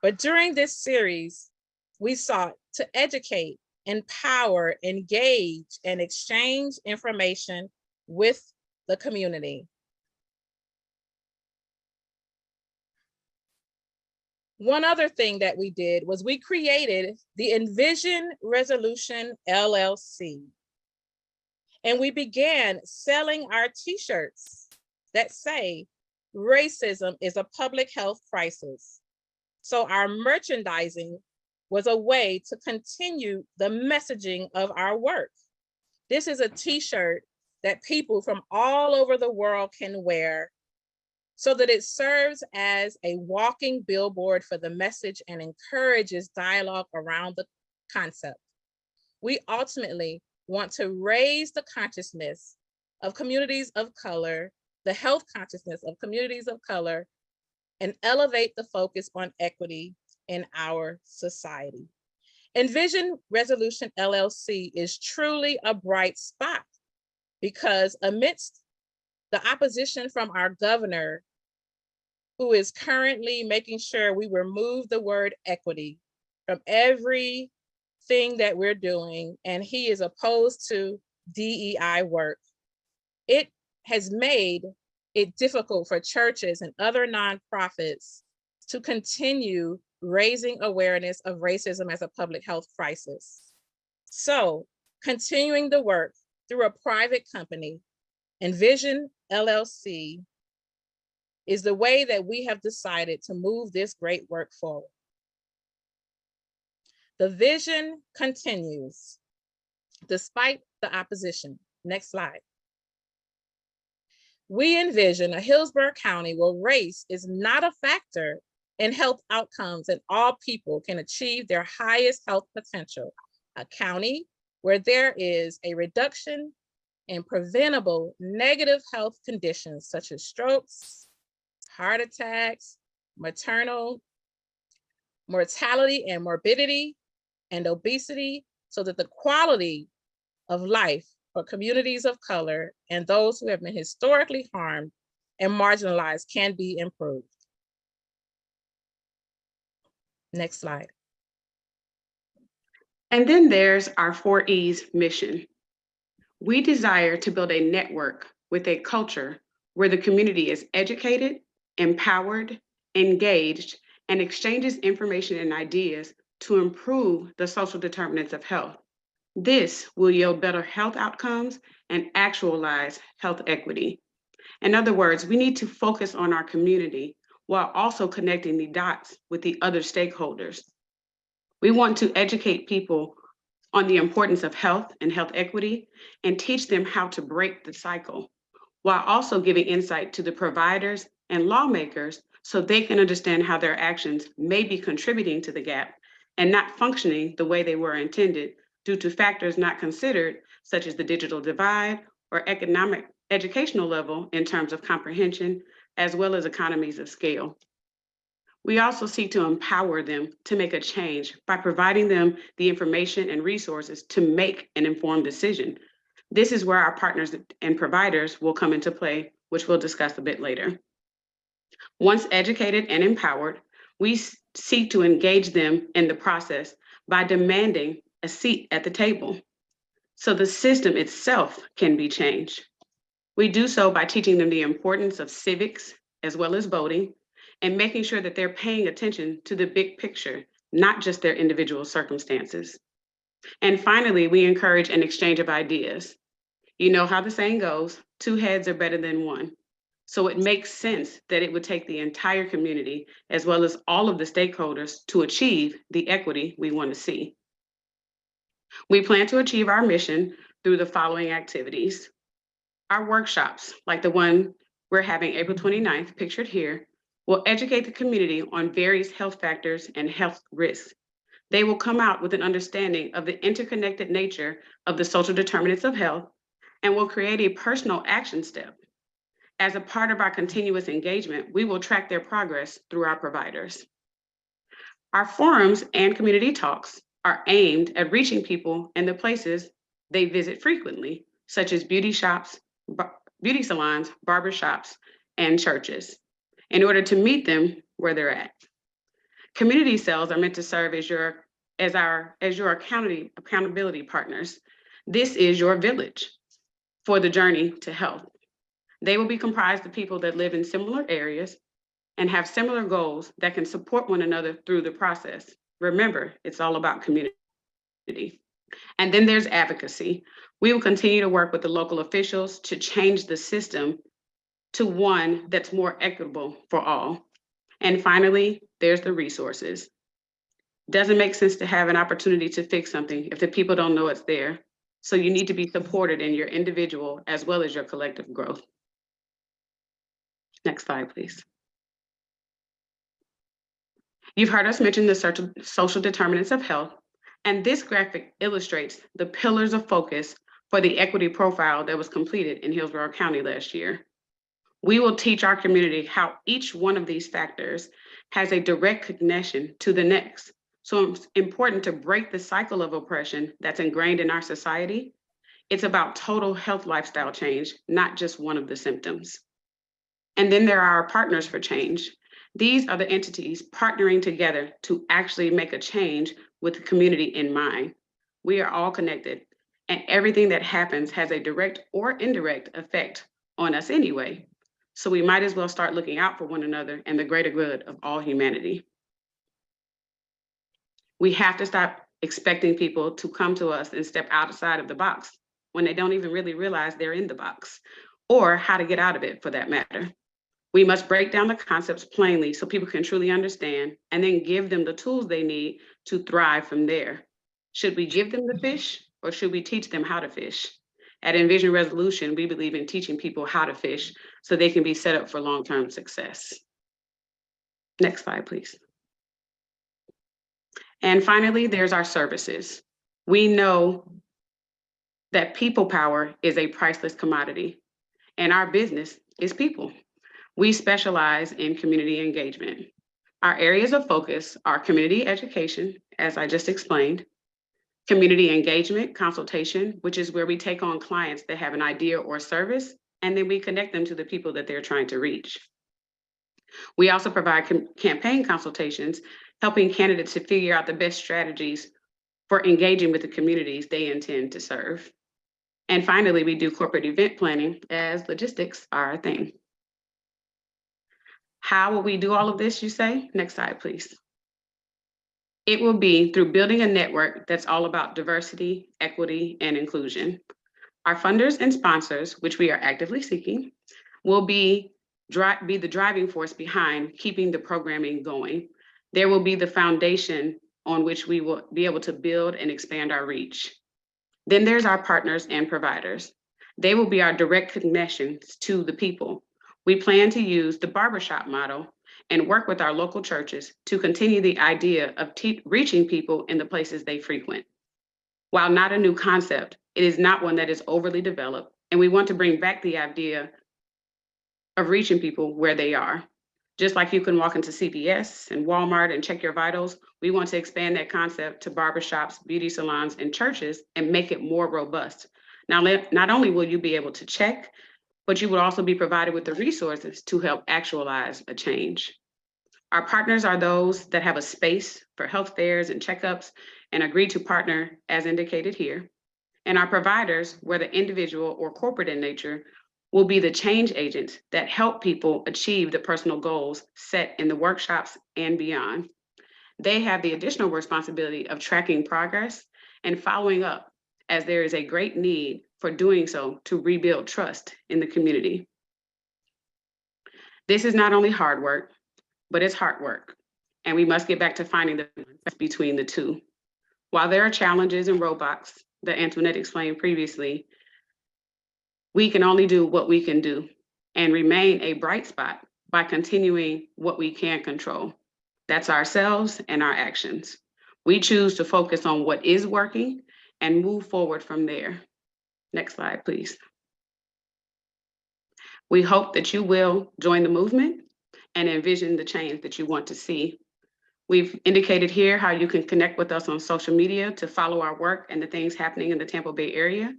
But during this series, we sought to educate, empower, engage, and exchange information with the community. One other thing that we did was we created the Envision Resolution LLC. And we began selling our t-shirts that say, racism is a public health crisis. So our merchandising was a way to continue the messaging of our work. This is a t-shirt that people from all over the world can wear so that it serves as a walking billboard for the message and encourages dialogue around the concept. We ultimately want to raise the consciousness of communities of color, the health consciousness of communities of color, and elevate the focus on equity in our society. Envision Resolution LLC is truly a bright spot because amidst the opposition from our governor, who is currently making sure we remove the word equity from everything that we're doing, and he is opposed to DEI work, it has made it difficult for churches and other nonprofits to continue raising awareness of racism as a public health crisis. So continuing the work through a private company, Envision LLC, is the way that we have decided to move this great work forward. The vision continues despite the opposition. Next slide. We envision a Hillsborough County where race is not a factor in health outcomes and all people can achieve their highest health potential. A county where there is a reduction in preventable negative health conditions such as strokes, heart attacks, maternal mortality and morbidity, and obesity, so that the quality of life for communities of color and those who have been historically harmed and marginalized can be improved. Next slide. And then there's our 4E's mission. We desire to build a network with a culture where the community is educated, empowered, engaged, and exchanges information and ideas to improve the social determinants of health. This will yield better health outcomes and actualize health equity. In other words, we need to focus on our community while also connecting the dots with the other stakeholders. We want to educate people on the importance of health and health equity and teach them how to break the cycle, while also giving insight to the providers and lawmakers so they can understand how their actions may be contributing to the gap and not functioning the way they were intended due to factors not considered, such as the digital divide or economic educational level in terms of comprehension, as well as economies of scale. We also seek to empower them to make a change by providing them the information and resources to make an informed decision. This is where our partners and providers will come into play, which we'll discuss a bit later. Once educated and empowered, we seek to engage them in the process by demanding a seat at the table so the system itself can be changed. We do so by teaching them the importance of civics as well as voting and making sure that they're paying attention to the big picture, not just their individual circumstances. And finally, we encourage an exchange of ideas. You know how the saying goes, 2 heads are better than 1. So it makes sense that it would take the entire community as well as all of the stakeholders to achieve the equity we want to see. We plan to achieve our mission through the following activities. Our workshops, like the one we're having April 29th, pictured here, will educate the community on various health factors and health risks. They will come out with an understanding of the interconnected nature of the social determinants of health and will create a personal action step. As a part of our continuous engagement, we will track their progress through our providers. Our forums and community talks are aimed at reaching people in the places they visit frequently, such as beauty shops, beauty salons, barber shops, and churches, in order to meet them where they're at. Community cells are meant to serve as your accountability partners. This is your village for the journey to health. They will be comprised of people that live in similar areas and have similar goals that can support one another through the process. Remember, it's all about community. And then there's advocacy. We will continue to work with the local officials to change the system to one that's more equitable for all. And finally, there's the resources. Doesn't make sense to have an opportunity to fix something if the people don't know it's there. So you need to be supported in your individual as well as your collective growth. Next slide, please. You've heard us mention the social determinants of health, and this graphic illustrates the pillars of focus for the equity profile that was completed in Hillsborough County last year. We will teach our community how each one of these factors has a direct connection to the next. So it's important to break the cycle of oppression that's ingrained in our society. It's about total health lifestyle change, not just one of the symptoms. And then there are our partners for change. These are the entities partnering together to actually make a change with the community in mind. We are all connected, and everything that happens has a direct or indirect effect on us anyway. So we might as well start looking out for one another and the greater good of all humanity. We have to stop expecting people to come to us and step outside of the box when they don't even really realize they're in the box, or how to get out of it for that matter. We must break down the concepts plainly so people can truly understand and then give them the tools they need to thrive from there. Should we give them the fish or should we teach them how to fish? At Envision Resolution, we believe in teaching people how to fish so they can be set up for long-term success. Next slide, please. And finally, there's our services. We know that people power is a priceless commodity, and our business is people. We specialize in community engagement. Our areas of focus are community education, as I just explained, community engagement, consultation, which is where we take on clients that have an idea or service, and then we connect them to the people that they're trying to reach. We also provide campaign consultations, helping candidates to figure out the best strategies for engaging with the communities they intend to serve. And finally, we do corporate event planning, as logistics are our thing. How will we do all of this, you say? Next slide, please. It will be through building a network that's all about diversity, equity, and inclusion. Our funders and sponsors, which we are actively seeking, will be the driving force behind keeping the programming going. There will be the foundation on which we will be able to build and expand our reach. Then there's our partners and providers. They will be our direct connections to the people. We plan to use the barbershop model and work with our local churches to continue the idea of reaching people in the places they frequent. While not a new concept, it is not one that is overly developed, and we want to bring back the idea of reaching people where they are. Just like you can walk into CVS and Walmart and check your vitals, we want to expand that concept to barbershops, beauty salons, and churches and make it more robust. Now, not only will you be able to check, but you will also be provided with the resources to help actualize a change. Our partners are those that have a space for health fairs and checkups and agree to partner as indicated here. And our providers, whether individual or corporate in nature, will be the change agents that help people achieve the personal goals set in the workshops and beyond. They have the additional responsibility of tracking progress and following up, as there is a great need for doing so to rebuild trust in the community. This is not only hard work, but it's hard work, and we must get back to finding the balance between the two. While there are challenges and roadblocks that Antoinette explained previously, we can only do what we can do and remain a bright spot by continuing what we can control. That's ourselves and our actions. We choose to focus on what is working and move forward from there. Next slide, please. We hope that you will join the movement and envision the change that you want to see. We've indicated here how you can connect with us on social media to follow our work and the things happening in the Tampa Bay area.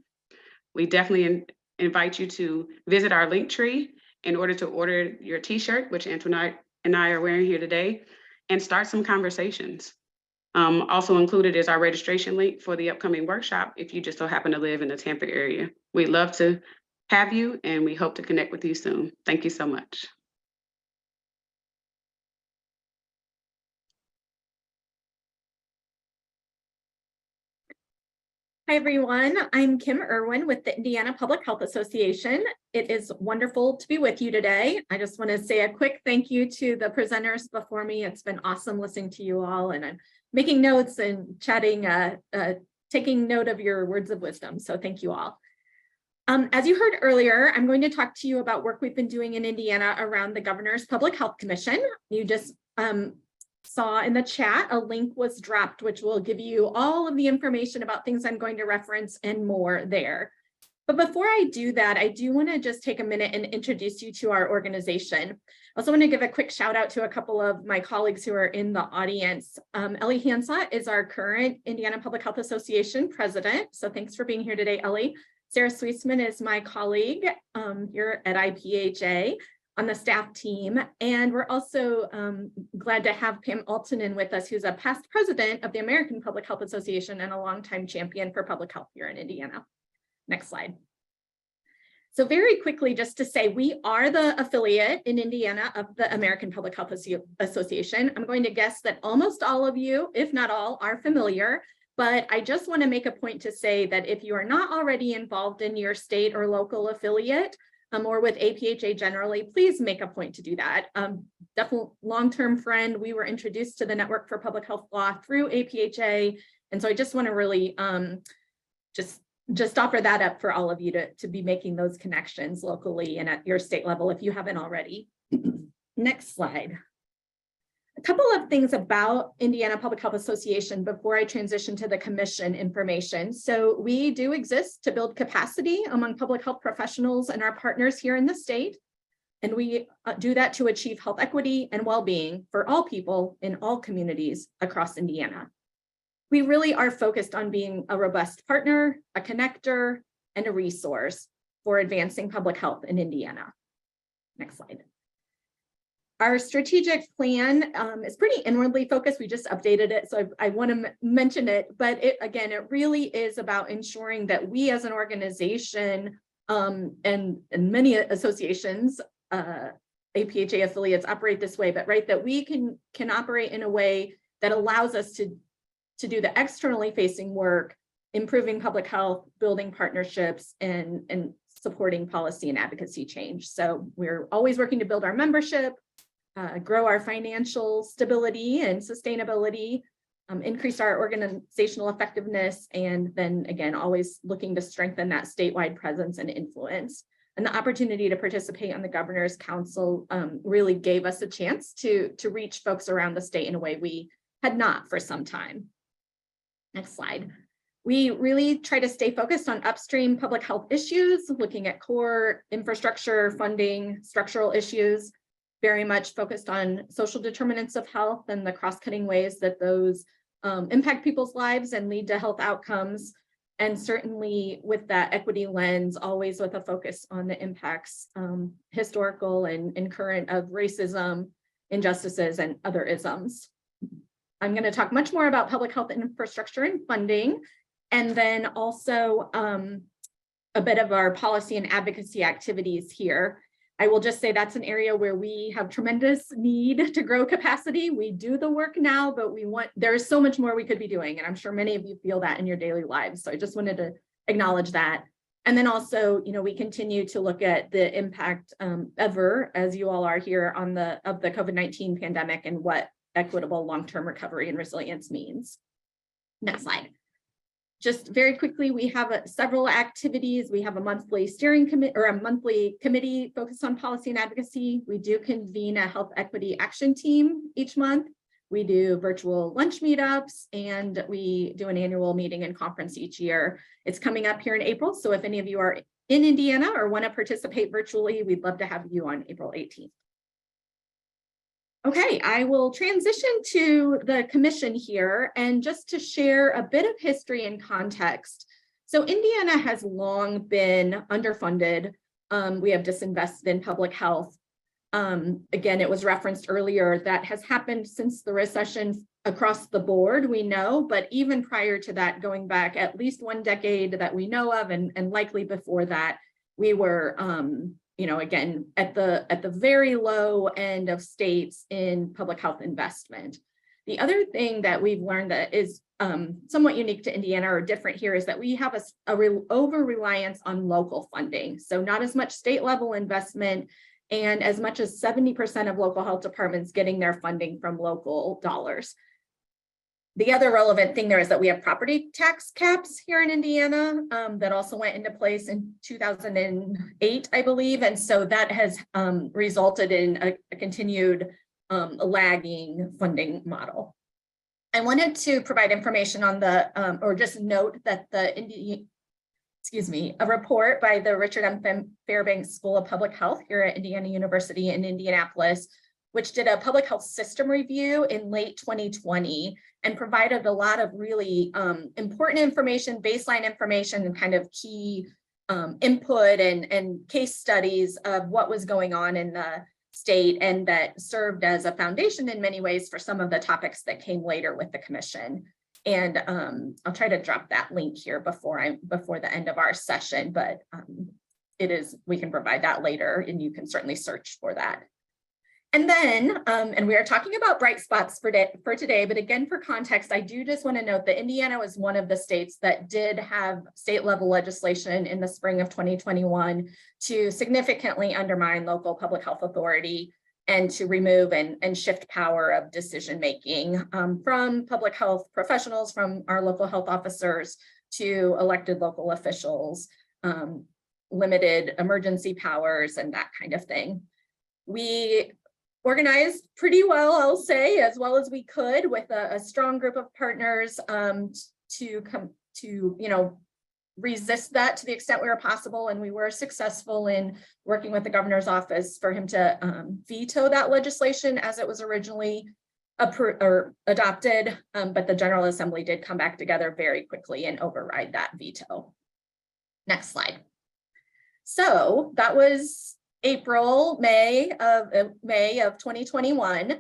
We definitely invite you to visit our link tree in order to order your t-shirt, which Antoinette and I are wearing here today, and start some conversations. Also included is our registration link for the upcoming workshop if you just so happen to live in the Tampa area. We'd love to have you, and we hope to connect with you soon. Thank you so much. Hi, everyone. I'm Kim Irwin with the Indiana Public Health Association. It is wonderful to be with you today. I just want to say a quick thank you to the presenters before me. It's been awesome listening to you all, and I'm making notes and chatting, taking note of your words of wisdom. So thank you all. As you heard earlier, I'm going to talk to you about work we've been doing in Indiana around the Governor's Public Health Commission. You just saw in the chat, a link was dropped, which will give you all of the information about things I'm going to reference and more there. But before I do that, I do want to just take a minute and introduce you to our organization. I also want to give a quick shout out to a couple of my colleagues who are in the audience. Ellie Hansa is our current Indiana Public Health Association president. So thanks for being here today, Ellie. Sarah Sweisman is my colleague here at IPHA on the staff team. And we're also glad to have Pam Altonen with us, who's a past president of the American Public Health Association and a longtime champion for public health here in Indiana. Next slide. So very quickly, just to say, we are the affiliate in Indiana of the American Public Health Association. I'm going to guess that almost all of you, if not all, are familiar, but I just want to make a point to say that if you are not already involved in your state or local affiliate, or with APHA generally, please make a point to do that. Definitely long-term friend. We were introduced to the Network for Public Health Law through APHA. And so I just want to really just offer that up for all of you to be making those connections locally and at your state level if you haven't already. Next slide. A couple of things about Indiana Public Health Association before I transition to the commission information. So we do exist to build capacity among public health professionals and our partners here in the state. And we do that to achieve health equity and well-being for all people in all communities across Indiana. We really are focused on being a robust partner, a connector, and a resource for advancing public health in Indiana. Next slide. Our strategic plan is pretty inwardly focused. We just updated it, so I want to mention it, but again, it really is about ensuring that we as an organization and many associations, APHA affiliates operate this way, but right, that we can operate in a way that allows us to do the externally facing work, improving public health, building partnerships, and supporting policy and advocacy change. So we're always working to build our membership, grow our financial stability and sustainability, increase our organizational effectiveness, and then again, always looking to strengthen that statewide presence and influence. And the opportunity to participate on the Governor's Council really gave us a chance to reach folks around the state in a way we had not for some time. Next slide. We really try to stay focused on upstream public health issues, looking at core infrastructure, funding, structural issues, very much focused on social determinants of health and the cross-cutting ways that those impact people's lives and lead to health outcomes. And certainly with that equity lens, always with a focus on the impacts, historical and current, of racism, injustices, and other isms. I'm going to talk much more about public health infrastructure and funding, and then also a bit of our policy and advocacy activities here. I will just say that's an area where we have tremendous need to grow capacity. We do the work now, but there's so much more we could be doing. And I'm sure many of you feel that in your daily lives. So I just wanted to acknowledge that. And then also, we continue to look at the impact as you all are here of the COVID-19 pandemic and what equitable long-term recovery and resilience means. Next slide. Just very quickly, we have several activities. We have a monthly steering committee, or a monthly committee focused on policy and advocacy. We do convene a health equity action team each month. We do virtual lunch meetups, and we do an annual meeting and conference each year. It's coming up here in April, so if any of you are in Indiana or want to participate virtually, we'd love to have you on April 18th. Okay, I will transition to the commission here, and just to share a bit of history and context. So Indiana has long been underfunded. We have disinvested in public health. Again, it was referenced earlier, that has happened since the recession across the board, we know, but even prior to that, going back at least one decade that we know of, and likely before that, we were again, at the very low end of states in public health investment. The other thing that we've learned that is somewhat unique to Indiana, or different here, is that we have over-reliance on local funding. So not as much state level investment, and as much as 70% of local health departments getting their funding from local dollars. The other relevant thing there is that we have property tax caps here in Indiana that also went into place in 2008, I believe. And so that has resulted in a continued lagging funding model. I wanted to provide information on or just note that a report by the Richard M. Fairbanks School of Public Health here at Indiana University in Indianapolis, which did a public health system review in late 2020 and provided a lot of really important information, baseline information, and kind of key input and case studies of what was going on in the state, and that served as a foundation in many ways for some of the topics that came later with the commission. And I'll try to drop that link here before the end of our session, but we can provide that later, and you can certainly search for that. And then, and we are talking about bright spots for today, but again, for context, I do just want to note that Indiana was one of the states that did have state level legislation in the spring of 2021 to significantly undermine local public health authority and to remove and shift power of decision-making from public health professionals, from our local health officers, to elected local officials, limited emergency powers, and that kind of thing. We organized pretty well, I'll say, as well as we could, with a strong group of partners to resist that to the extent we were possible. And we were successful in working with the governor's office for him to veto that legislation as it was originally adopted. But the General Assembly did come back together very quickly and override that veto. Next slide. So that was May of 2021.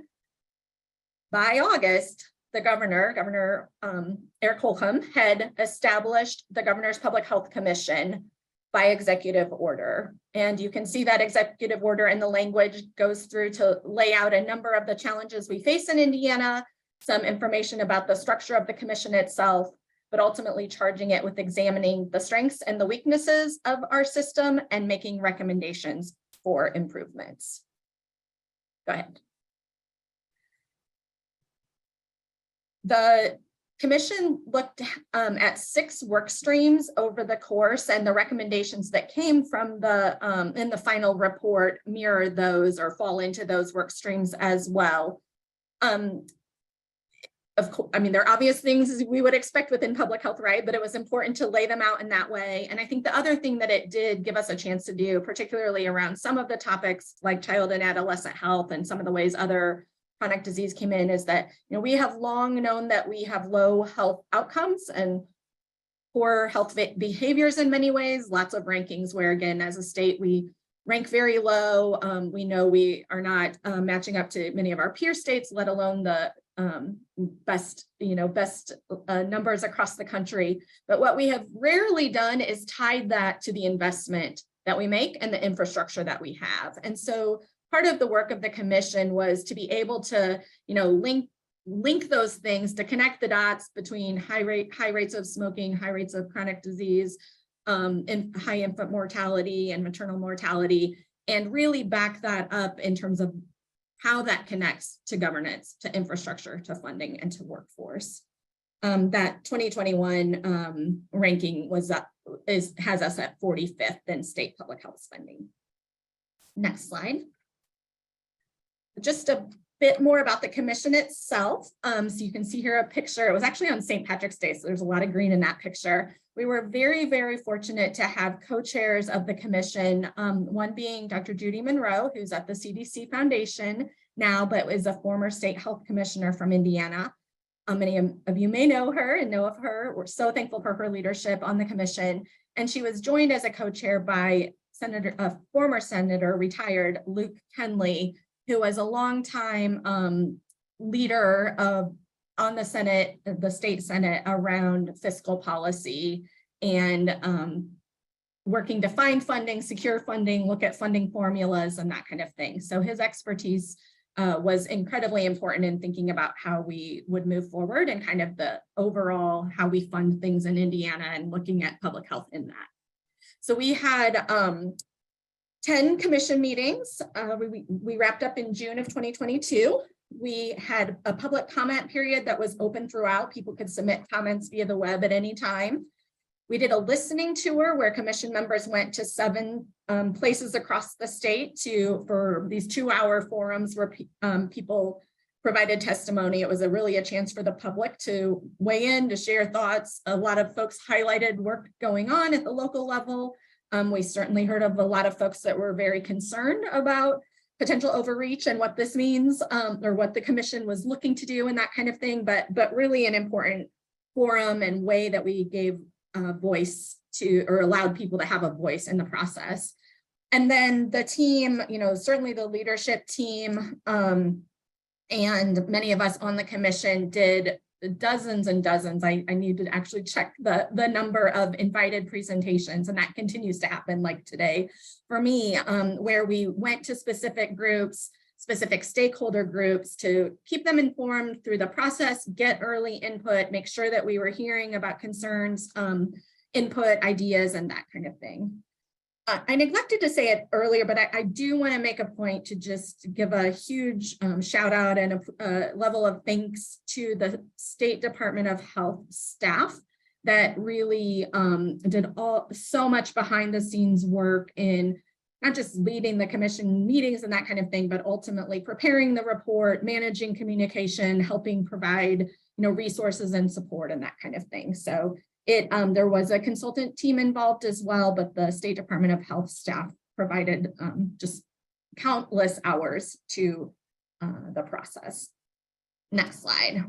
By August, the Governor Eric Holcomb, had established the Governor's Public Health Commission by executive order. And you can see that executive order, and the language goes through to lay out a number of the challenges we face in Indiana, some information about the structure of the commission itself, but ultimately charging it with examining the strengths and the weaknesses of our system and making recommendations for improvements. Go ahead. The commission looked at 6 work streams over the course, and the recommendations that came from in the final report mirror those or fall into those work streams as well. of course, I mean, there are obvious things we would expect within public health, right? But it was important to lay them out in that way. And I think the other thing that it did give us a chance to do, particularly around some of the topics like child and adolescent health and some of the ways other chronic disease came in, is that, you know, we have long known that we have low health outcomes and poor health behaviors in many ways, lots of rankings where, again, as a state, we rank very low. We know we are not matching up to many of our peer states, let alone the best numbers across the country. But what we have rarely done is tied that to the investment that we make and the infrastructure that we have. And so part of the work of the commission was to be able to, you know, link those things, to connect the dots between high rates of smoking, high rates of chronic disease, and high infant mortality and maternal mortality, and really back that up in terms of how that connects to governance, to infrastructure, to funding, and to workforce. That 2021 ranking has us at 45th in state public health spending. Next slide. Just a bit more about the commission itself. So you can see here a picture. It was actually on St. Patrick's Day, so there's a lot of green in that picture. We were very, very fortunate to have co-chairs of the commission, one being Dr. Judy Monroe, who's at the CDC Foundation now, but is a former state health commissioner from Indiana. Many of you may know her and know of her. We're so thankful for her leadership on the commission. And she was joined as a co-chair by former Senator, retired Luke Kenley, who was a longtime leader on the Senate, the state Senate, around fiscal policy and working to find funding, secure funding, look at funding formulas and that kind of thing. So his expertise was incredibly important in thinking about how we would move forward and kind of the overall how we fund things in Indiana and looking at public health in that. So we had 10 commission meetings. We wrapped up in June of 2022. We had a public comment period that was open throughout. People could submit comments via the web at any time. We did a listening tour where commission members went to 7 places across the state for these 2-hour forums where people provided testimony. It was really a chance for the public to weigh in, to share thoughts. A lot of folks highlighted work going on at the local level. We certainly heard of a lot of folks that were very concerned about potential overreach and what this means, or what the commission was looking to do and that kind of thing, but really an important forum and way that we gave voice to, or allowed people to have a voice in the process. And then the team, you know, certainly the leadership team and many of us on the commission did dozens and dozens. I need to actually check the number of invited presentations, and that continues to happen, like today for me, where we went to specific groups, specific stakeholder groups, to keep them informed through the process, get early input, make sure that we were hearing about concerns, input, ideas, and that kind of thing. I neglected to say it earlier, but I do want to make a point to just give a huge shout out and a level of thanks to the State Department of Health staff that really did so much behind the scenes work in not just leading the commission meetings and that kind of thing, but ultimately preparing the report, managing communication, helping provide, resources and support and that kind of thing. So there was a consultant team involved as well, but the State Department of Health staff provided just countless hours to the process. Next slide.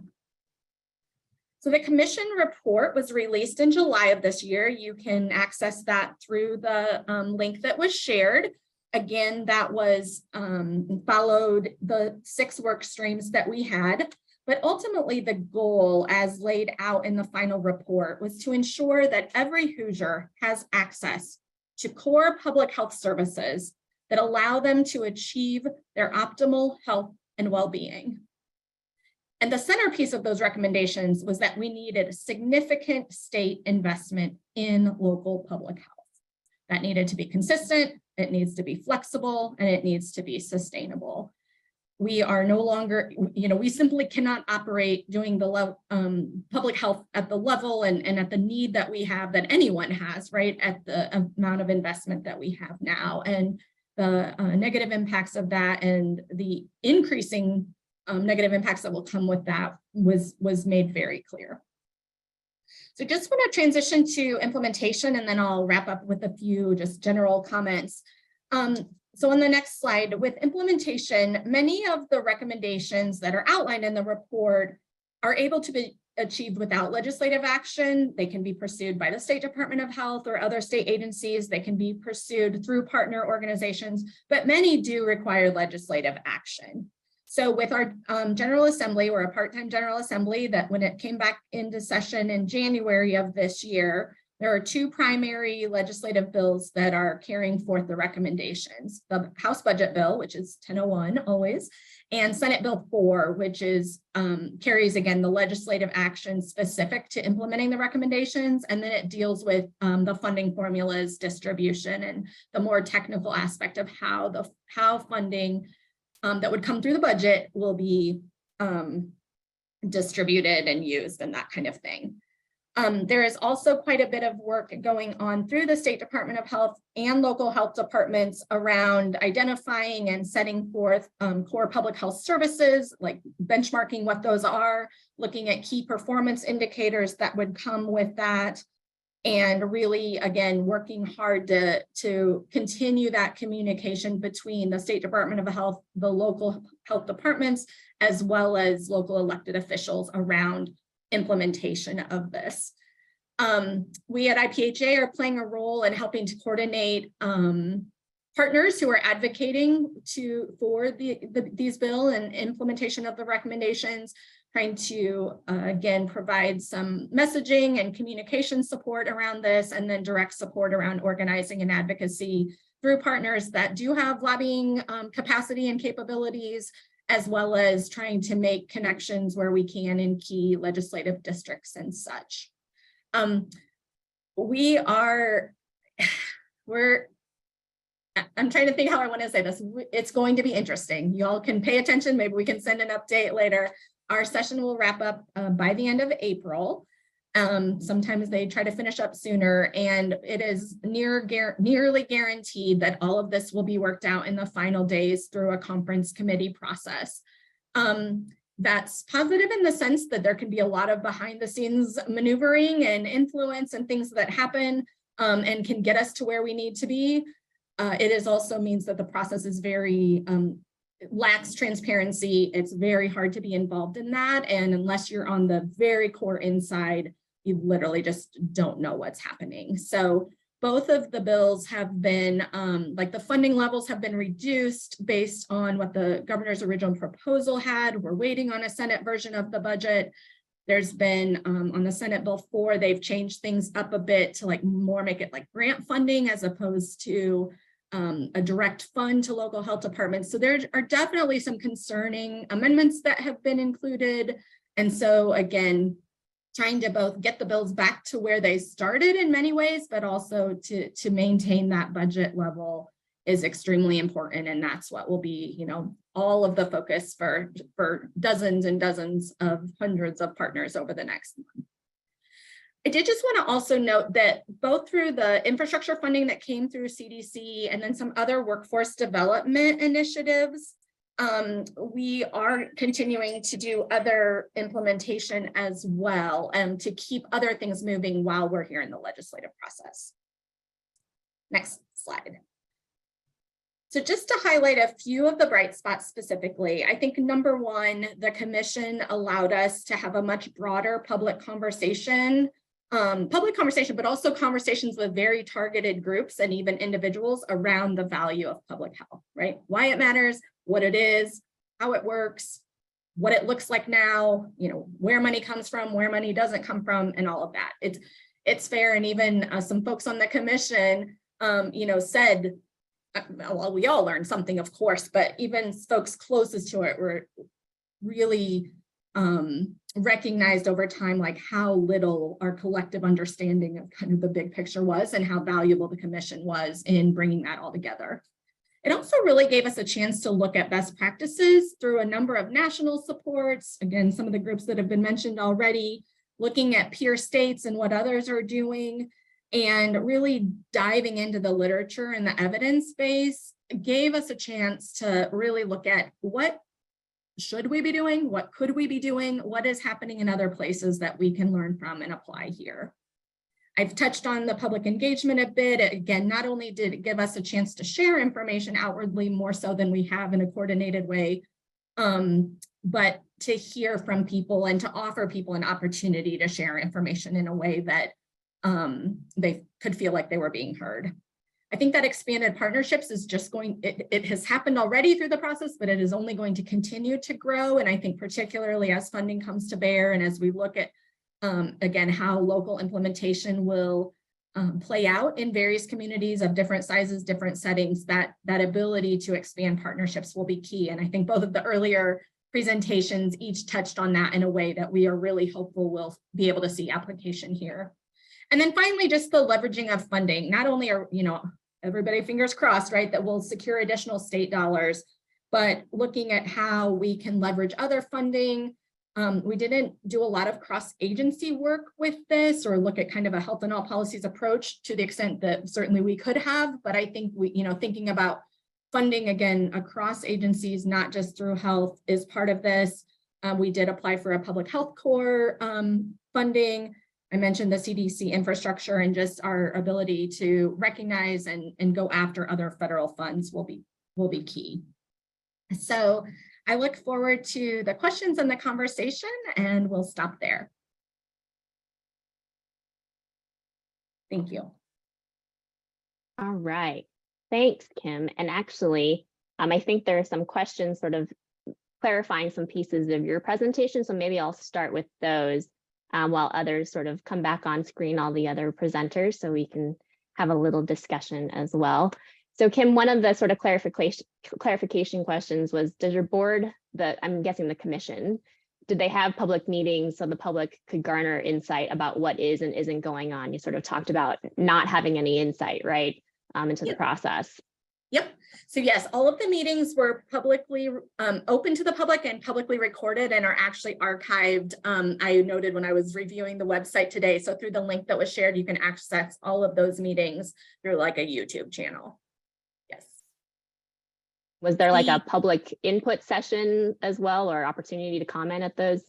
So the commission report was released in July of this year. You can access that through the link that was shared. Again, that was followed the 6 work streams that we had. But ultimately, the goal, as laid out in the final report, was to ensure that every Hoosier has access to core public health services that allow them to achieve their optimal health and well-being. And the centerpiece of those recommendations was that we needed a significant state investment in local public health. That needed to be consistent, it needs to be flexible, and it needs to be sustainable. We are no longer, we simply cannot operate doing the public health at the level and at the need that we have, that anyone has, right, at the amount of investment that we have now. And the negative impacts of that and the increasing negative impacts that will come with that was made very clear. So just want to transition to implementation, and then I'll wrap up with a few just general comments. So on the next slide, with implementation, many of the recommendations that are outlined in the report are able to be achieved without legislative action. They can be pursued by the State Department of Health or other state agencies. They can be pursued through partner organizations, but many do require legislative action. So with our General Assembly, we're a part-time General Assembly that when it came back into session in January of this year, there are two primary legislative bills that are carrying forth the recommendations. The House Budget Bill, which is 1001 always, and Senate Bill 4, which is carries again the legislative action specific to implementing the recommendations, and then it deals with the funding formulas, distribution, and the more technical aspect of how funding that would come through the budget will be distributed and used and that kind of thing. There is also quite a bit of work going on through the State Department of Health and local health departments around identifying and setting forth core public health services, like benchmarking what those are, looking at key performance indicators that would come with that, and really, again, working hard to continue that communication between the State Department of Health, the local health departments, as well as local elected officials around implementation of this. We at IPHA are playing a role in helping to coordinate partners who are advocating for these bill and implementation of the recommendations, trying to, again, provide some messaging and communication support around this, and then direct support around organizing and advocacy through partners that do have lobbying capacity and capabilities, as well as trying to make connections where we can in key legislative districts and such. I'm trying to think how I want to say this. It's going to be interesting. Y'all can pay attention. Maybe we can send an update later. Our session will wrap up by the end of April. Sometimes they try to finish up sooner, and it is nearly guaranteed that all of this will be worked out in the final days through a conference committee process. That's positive in the sense that there can be a lot of behind the scenes maneuvering and influence and things that happen and can get us to where we need to be. It is also means that the process is very lacks transparency. It's very hard to be involved in that. And unless you're on the very core inside, you literally just don't know what's happening. So both of the bills have been, like the funding levels have been reduced based on what the governor's original proposal had. We're waiting on a Senate version of the budget. There's been on the Senate Bill 4, they've changed things up a bit to like more make it like grant funding as opposed to a direct fund to local health departments. So there are definitely some concerning amendments that have been included. And so again, trying to both get the bills back to where they started in many ways, but also to maintain that budget level is extremely important. And that's what will be, you know, all of the focus for dozens and dozens of hundreds of partners over the next month. I did just want to also note that both through the infrastructure funding that came through CDC and then some other workforce development initiatives, we are continuing to do other implementation as well to keep other things moving while we're here in the legislative process. Next slide. So just to highlight a few of the bright spots specifically, I think number one, the commission allowed us to have a much broader public conversation, but also conversations with very targeted groups and even individuals around the value of public health, right? Why it matters, what it is, how it works, what it looks like now, you know, where money comes from, where money doesn't come from, and all of that. It's fair, and even some folks on the commission, you know, said, well, we all learned something, of course, but even folks closest to it were really recognized over time, like how little our collective understanding of kind of the big picture was and how valuable the commission was in bringing that all together. It also really gave us a chance to look at best practices through a number of national supports. Again, some of the groups that have been mentioned already, looking at peer states and what others are doing, and really diving into the literature and the evidence base gave us a chance to really look at what should we be doing? What could we be doing? What is happening in other places that we can learn from and apply here? I've touched on the public engagement a bit. Again, not only did it give us a chance to share information outwardly more so than we have in a coordinated way, but to hear from people and to offer people an opportunity to share information in a way that they could feel like they were being heard. I think that expanded partnerships is just going, it has happened already through the process, but it is only going to continue to grow. And I think particularly as funding comes to bear and as we look at, again, how local implementation will play out in various communities of different sizes, different settings, that ability to expand partnerships will be key. And I think both of the earlier presentations each touched on that in a way that we are really hopeful we'll be able to see application here. And then finally, just the leveraging of funding. Not only are, everybody fingers crossed, right, that we'll secure additional state dollars, but looking at how we can leverage other funding. We didn't do a lot of cross-agency work with this or look at kind of a health and all policies approach to the extent that certainly we could have, but I think we, thinking about funding again across agencies, not just through health, is part of this. We did apply for a public health core funding. I mentioned the CDC infrastructure and just our ability to recognize and go after other federal funds will be key. So I look forward to the questions and the conversation, and we'll stop there. Thank you. All right. Thanks, Kim. And actually, I think there are some questions sort of clarifying some pieces of your presentation. So maybe I'll start with those while others sort of come back on screen, all the other presenters, so we can have a little discussion as well. So Kim, one of the sort of clarification questions was, does your board, I'm guessing the commission, did they have public meetings so the public could garner insight about what is and isn't going on? You sort of talked about not having any insight, right, into the process. Yep. So yes, all of the meetings were publicly open to the public and publicly recorded and are actually archived. I noted when I was reviewing the website today, so through the link that was shared, you can access all of those meetings through like a YouTube channel. Yes. Was there like a public input session as well, or opportunity to comment at those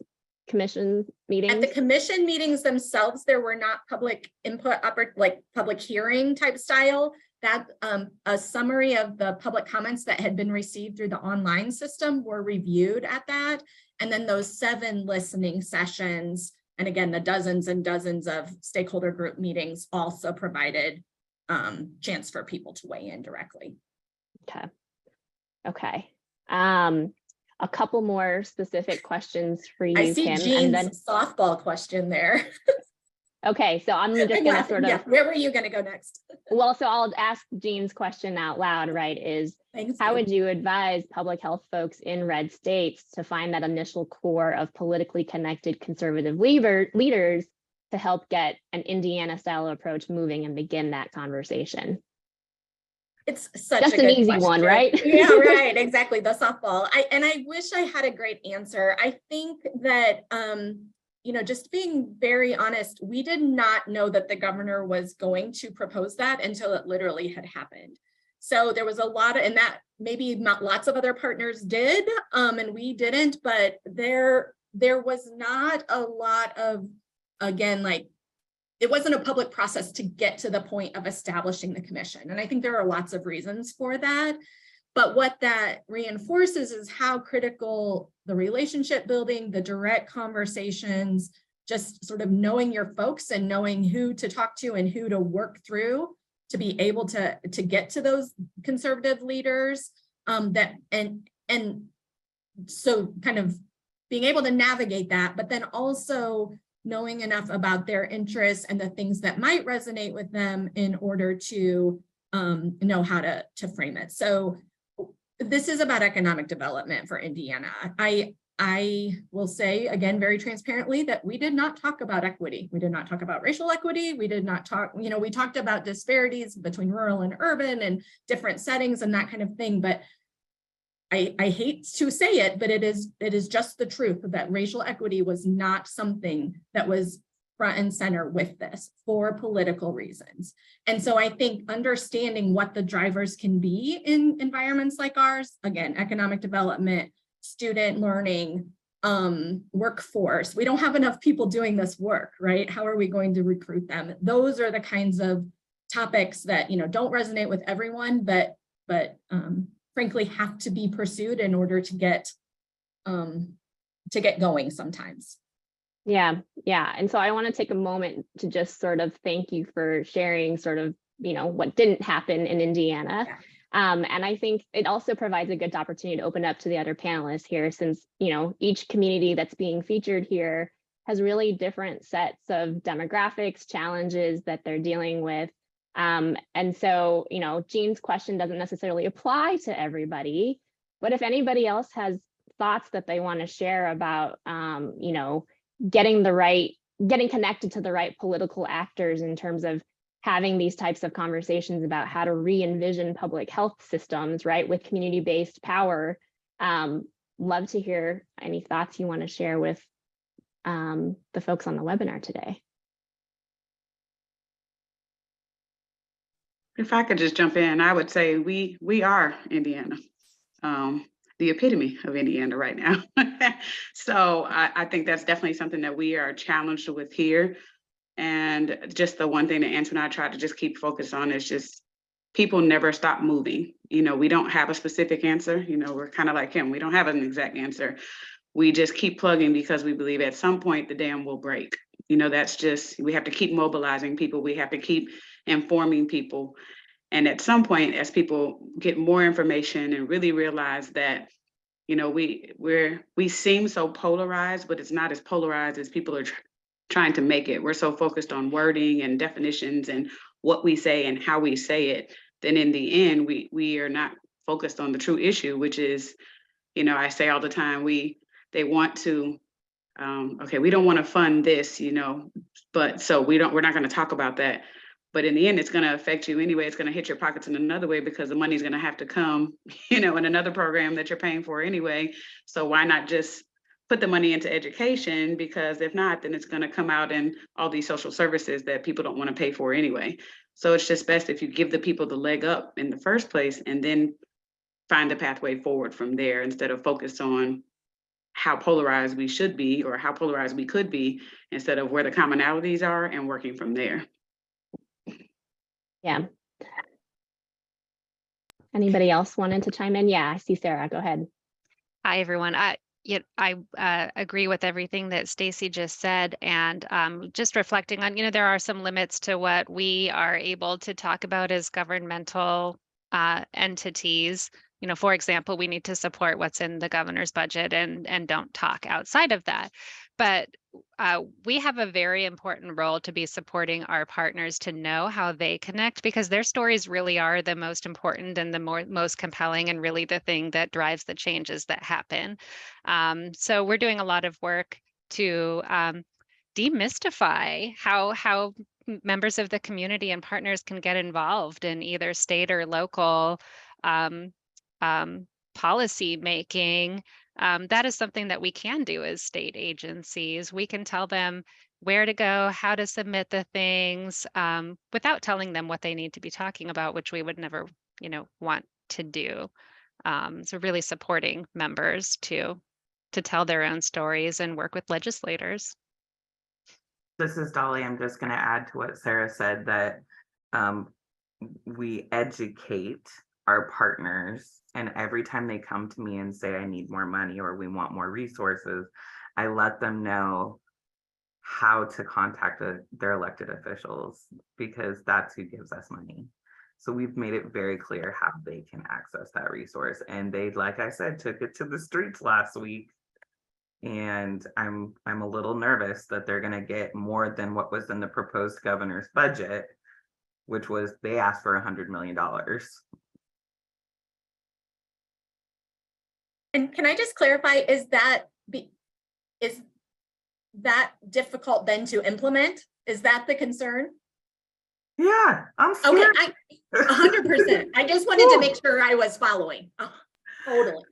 commission meetings? At the commission meetings themselves, there were not public input, like public hearing type style. That a summary of the public comments that had been received through the online system were reviewed at that. And then those 7 listening sessions, and again, the dozens and dozens of stakeholder group meetings also provided chance for people to weigh in directly. Okay. A couple more specific questions for you, I see Kim. Jean's and then softball question there. Okay, so I'm just going to sort of, where were you going to go next? Well, so I'll ask Jean's question out loud, right, is how would you advise public health folks in red states to find that initial core of politically connected conservative leaders to help get an Indiana style approach moving and begin that conversation? It's such just an easy one, right? Yeah, right. Exactly. The softball. I wish I had a great answer. I think that, just being very honest, we did not know that the governor was going to propose that until it literally had happened. So there was a lot of, and that maybe not lots of other partners did, and we didn't, but there was not a lot of, again, like, it wasn't a public process to get to the point of establishing the commission. And I think there are lots of reasons for that. But what that reinforces is how critical the relationship building, the direct conversations, just sort of knowing your folks and knowing who to talk to and who to work through to be able to get to those conservative leaders, and so kind of being able to navigate that, but then also knowing enough about their interests and the things that might resonate with them in order to know how to frame it. So this is about economic development for Indiana. I will say, again, very transparently, that we did not talk about equity. We did not talk about racial equity. We did not talk, we talked about disparities between rural and urban and different settings and that kind of thing. But I hate to say it, but it is just the truth that racial equity was not something that was front and center with this for political reasons. And so I think understanding what the drivers can be in environments like ours, again, economic development, student learning workforce. We don't have enough people doing this work, right? How are we going to recruit them? Those are the kinds of topics that, you know, don't resonate with everyone, but frankly have to be pursued in order to get going sometimes. Yeah. And so I want to take a moment to just sort of thank you for sharing sort of, you know, what didn't happen in Indiana. Yeah. And I think it also provides a good opportunity to open up to the other panelists here, since, you know, each community that's being featured here has really different sets of demographics, challenges that they're dealing with. And so, you know, Jean's question doesn't necessarily apply to everybody, but if anybody else has thoughts that they want to share about, you know, getting connected to the right political actors in terms of having these types of conversations about how to re-envision public health systems, right, with community-based power. Love to hear any thoughts you want to share with the folks on the webinar today. If I could just jump in, I would say we are Indiana, the epitome of Indiana right now. So I think that's definitely something that we are challenged with here. And just the one thing that Antoine and I try to just keep focused on is just people never stop moving. You know, we don't have a specific answer. You know, we're kind of like him. We don't have an exact answer. We just keep plugging because we believe at some point the dam will break. You know, that's just, we have to keep mobilizing people. We have to keep informing people. And at some point, as people get more information and really realize that, you know, we seem so polarized, but it's not as polarized as people are trying to make it. We're so focused on wording and definitions and what we say and how we say it, then in the end, we are not focused on the true issue, which is, you know, I say all the time, they want to, okay, we don't want to fund this, you know, but so we're not going to talk about that. But in the end, it's going to affect you anyway. It's going to hit your pockets in another way because the money's going to have to come, you know, in another program that you're paying for anyway. So why not just put the money into education? Because if not, then it's going to come out in all these social services that people don't want to pay for anyway. So it's just best if you give the people the leg up in the first place and then find a pathway forward from there instead of focus on how polarized we should be or how polarized we could be instead of where the commonalities are and working from there. Yeah. Anybody else wanted to chime in? Yeah, I see Sarah. Go ahead. Hi, everyone. I agree with everything that Stacy just said, and just reflecting on, you know, there are some limits to what we are able to talk about as governmental entities. You know, for example, we need to support what's in the governor's budget and don't talk outside of that. But we have a very important role to be supporting our partners to know how they connect, because their stories really are the most important and the most compelling and really the thing that drives the changes that happen. So we're doing a lot of work to demystify how members of the community and partners can get involved in either state or local policy making. That is something that we can do as state agencies. We can tell them where to go, how to submit the things, without telling them what they need to be talking about, which we would never, you know, want to do. So really supporting members to tell their own stories and work with legislators. This is Dolly. I'm just going to add to what Sarah said, that we educate our partners, and every time they come to me and say, I need more money or we want more resources, I let them know how to contact their elected officials, because that's who gives us money. So we've made it very clear how they can access that resource. And they, like I said, took it to the streets last week. And I'm a little nervous that they're going to get more than what was in the proposed governor's budget, which was, they asked for $100 million. And can I just clarify, is that difficult then to implement? Is that the concern? Yeah, I'm scared. Okay, 100%. I just wanted to make sure I was following. Oh, totally.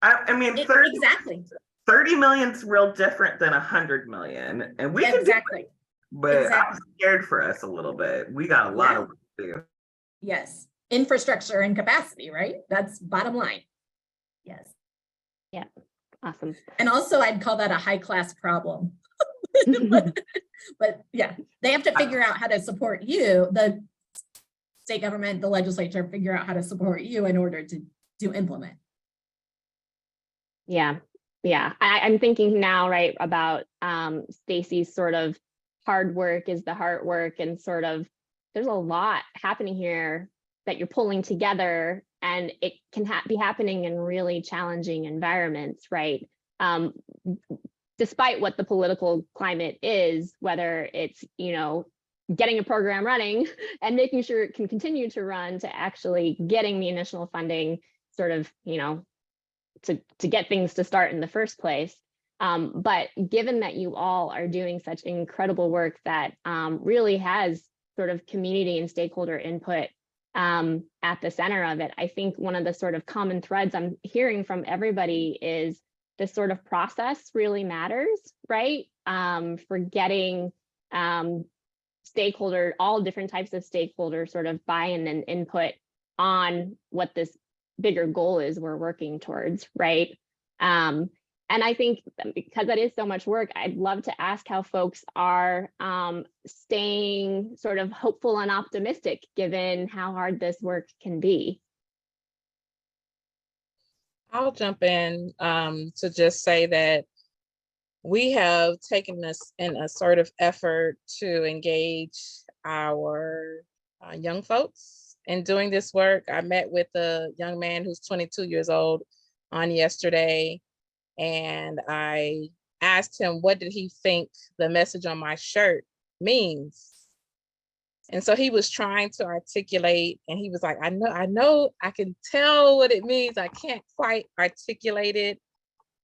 I mean, exactly. 30 million is real different than 100 million, and we can do it, but I'm scared for us a little bit. We got a lot of work to do. Yes, infrastructure and capacity, right? That's bottom line. Yes. Yeah. Awesome. And also I'd call that a high-class problem. But yeah, they have to figure out how to support you, the state government, the legislature, figure out how to support you in order to implement. Yeah. Yeah. I'm thinking now, right, about Stacy's sort of hard work is the heart work, and sort of there's a lot happening here that you're pulling together, and it can be happening in really challenging environments, right? Despite what the political climate is, whether it's, you know, getting a program running and making sure it can continue to run, to actually getting the initial funding, sort of, you know, to get things to start in the first place. But given that you all are doing such incredible work that really has sort of community and stakeholder input at the center of it, I think one of the sort of common threads I'm hearing from everybody is this sort of process really matters, right? For getting stakeholder, all different types of stakeholders sort of buy-in and input on what this bigger goal is we're working towards, right? And I think because that is so much work, I'd love to ask how folks are staying sort of hopeful and optimistic given how hard this work can be. I'll jump in to just say that we have taken this in a sort of effort to engage our young folks in doing this work. I met with a young man who's 22 years old on yesterday, and I asked him, what did he think the message on my shirt means? And so he was trying to articulate, and he was like, I know, I can tell what it means. I can't quite articulate it.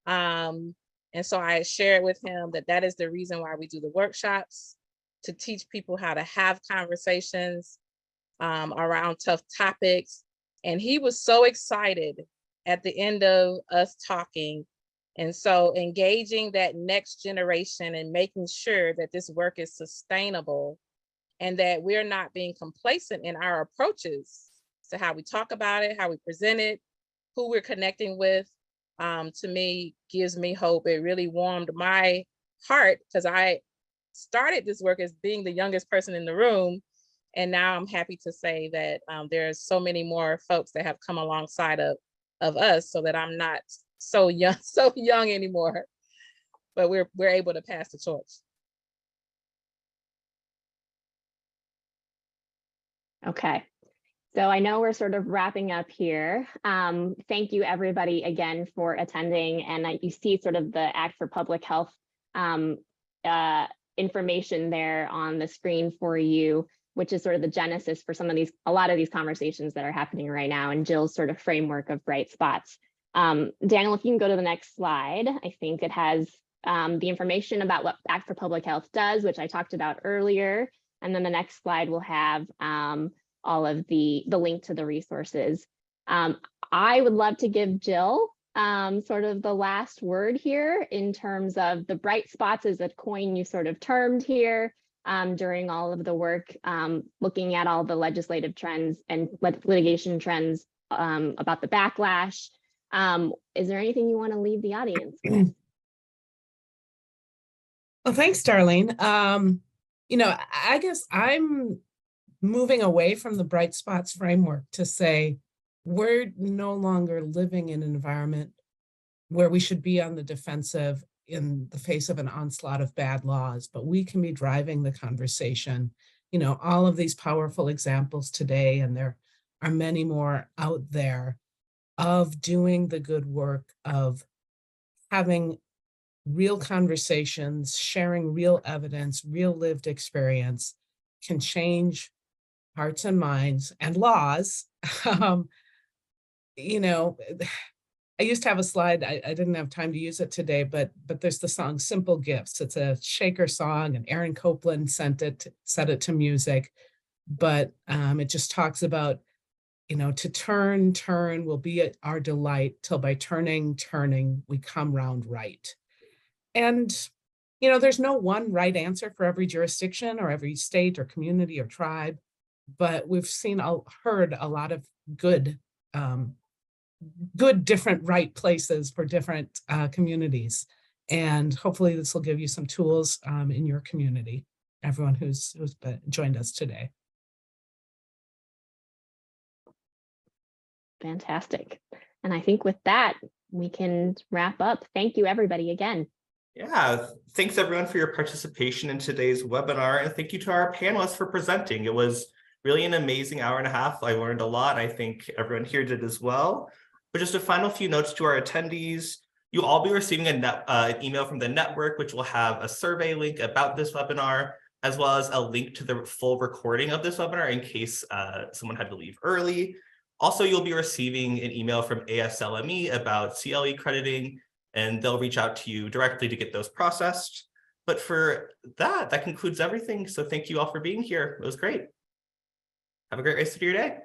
And so I shared with him that that is the reason why we do the workshops, to teach people how to have conversations around tough topics. And he was so excited at the end of us talking. And so engaging that next generation and making sure that this work is sustainable, and that we're not being complacent in our approaches to how we talk about it, how we present it, who we're connecting with, to me, gives me hope. It really warmed my heart, because I started this work as being the youngest person in the room. And now I'm happy to say that there's so many more folks that have come alongside of us, so that I'm not so young anymore, but we're able to pass the torch. Okay, so I know we're sort of wrapping up here. Thank you everybody again for attending, and you see sort of the Act for Public Health information there on the screen for you, which is sort of the genesis for a lot of these conversations that are happening right now, and Jill's sort of framework of bright spots. Daniel, if you can go to the next slide, I think it has the information about what Act for Public Health does, which I talked about earlier. And then the next slide will have all of the link to the resources. I would love to give Jill sort of the last word here in terms of the bright spots is a coin you sort of termed here during all of the work, looking at all the legislative trends and litigation trends about the backlash. Is there anything you want to leave the audience with? Well, thanks, Darlene. You know, I guess I'm moving away from the bright spots framework to say we're no longer living in an environment where we should be on the defensive in the face of an onslaught of bad laws, but we can be driving the conversation. You know, all of these powerful examples today, and there are many more out there, of doing the good work of having real conversations, sharing real evidence, real lived experience can change hearts and minds and laws. You know, I used to have a slide, I didn't have time to use it today, but there's the song Simple Gifts. It's a Shaker song, and Aaron Copland set it to music. But it just talks about, you know, to turn will be our delight, till by turning, we come round right. And, you know, there's no one right answer for every jurisdiction or every state or community or tribe, but we've heard a lot of good good, different, right places for different communities. And hopefully this will give you some tools in your community, everyone who's joined us today. Fantastic. And I think with that, we can wrap up. Thank you, everybody, again. Yeah, thanks everyone for your participation in today's webinar, and thank you to our panelists for presenting. It was really an amazing hour and a half. I learned a lot. I think everyone here did as well. But just a final few notes to our attendees. You'll all be receiving an email from the network, which will have a survey link about this webinar, as well as a link to the full recording of this webinar in case someone had to leave early. Also, you'll be receiving an email from ASLME about CLE crediting, and they'll reach out to you directly to get those processed. But for that concludes everything. So thank you all for being here. It was great. Have a great rest of your day.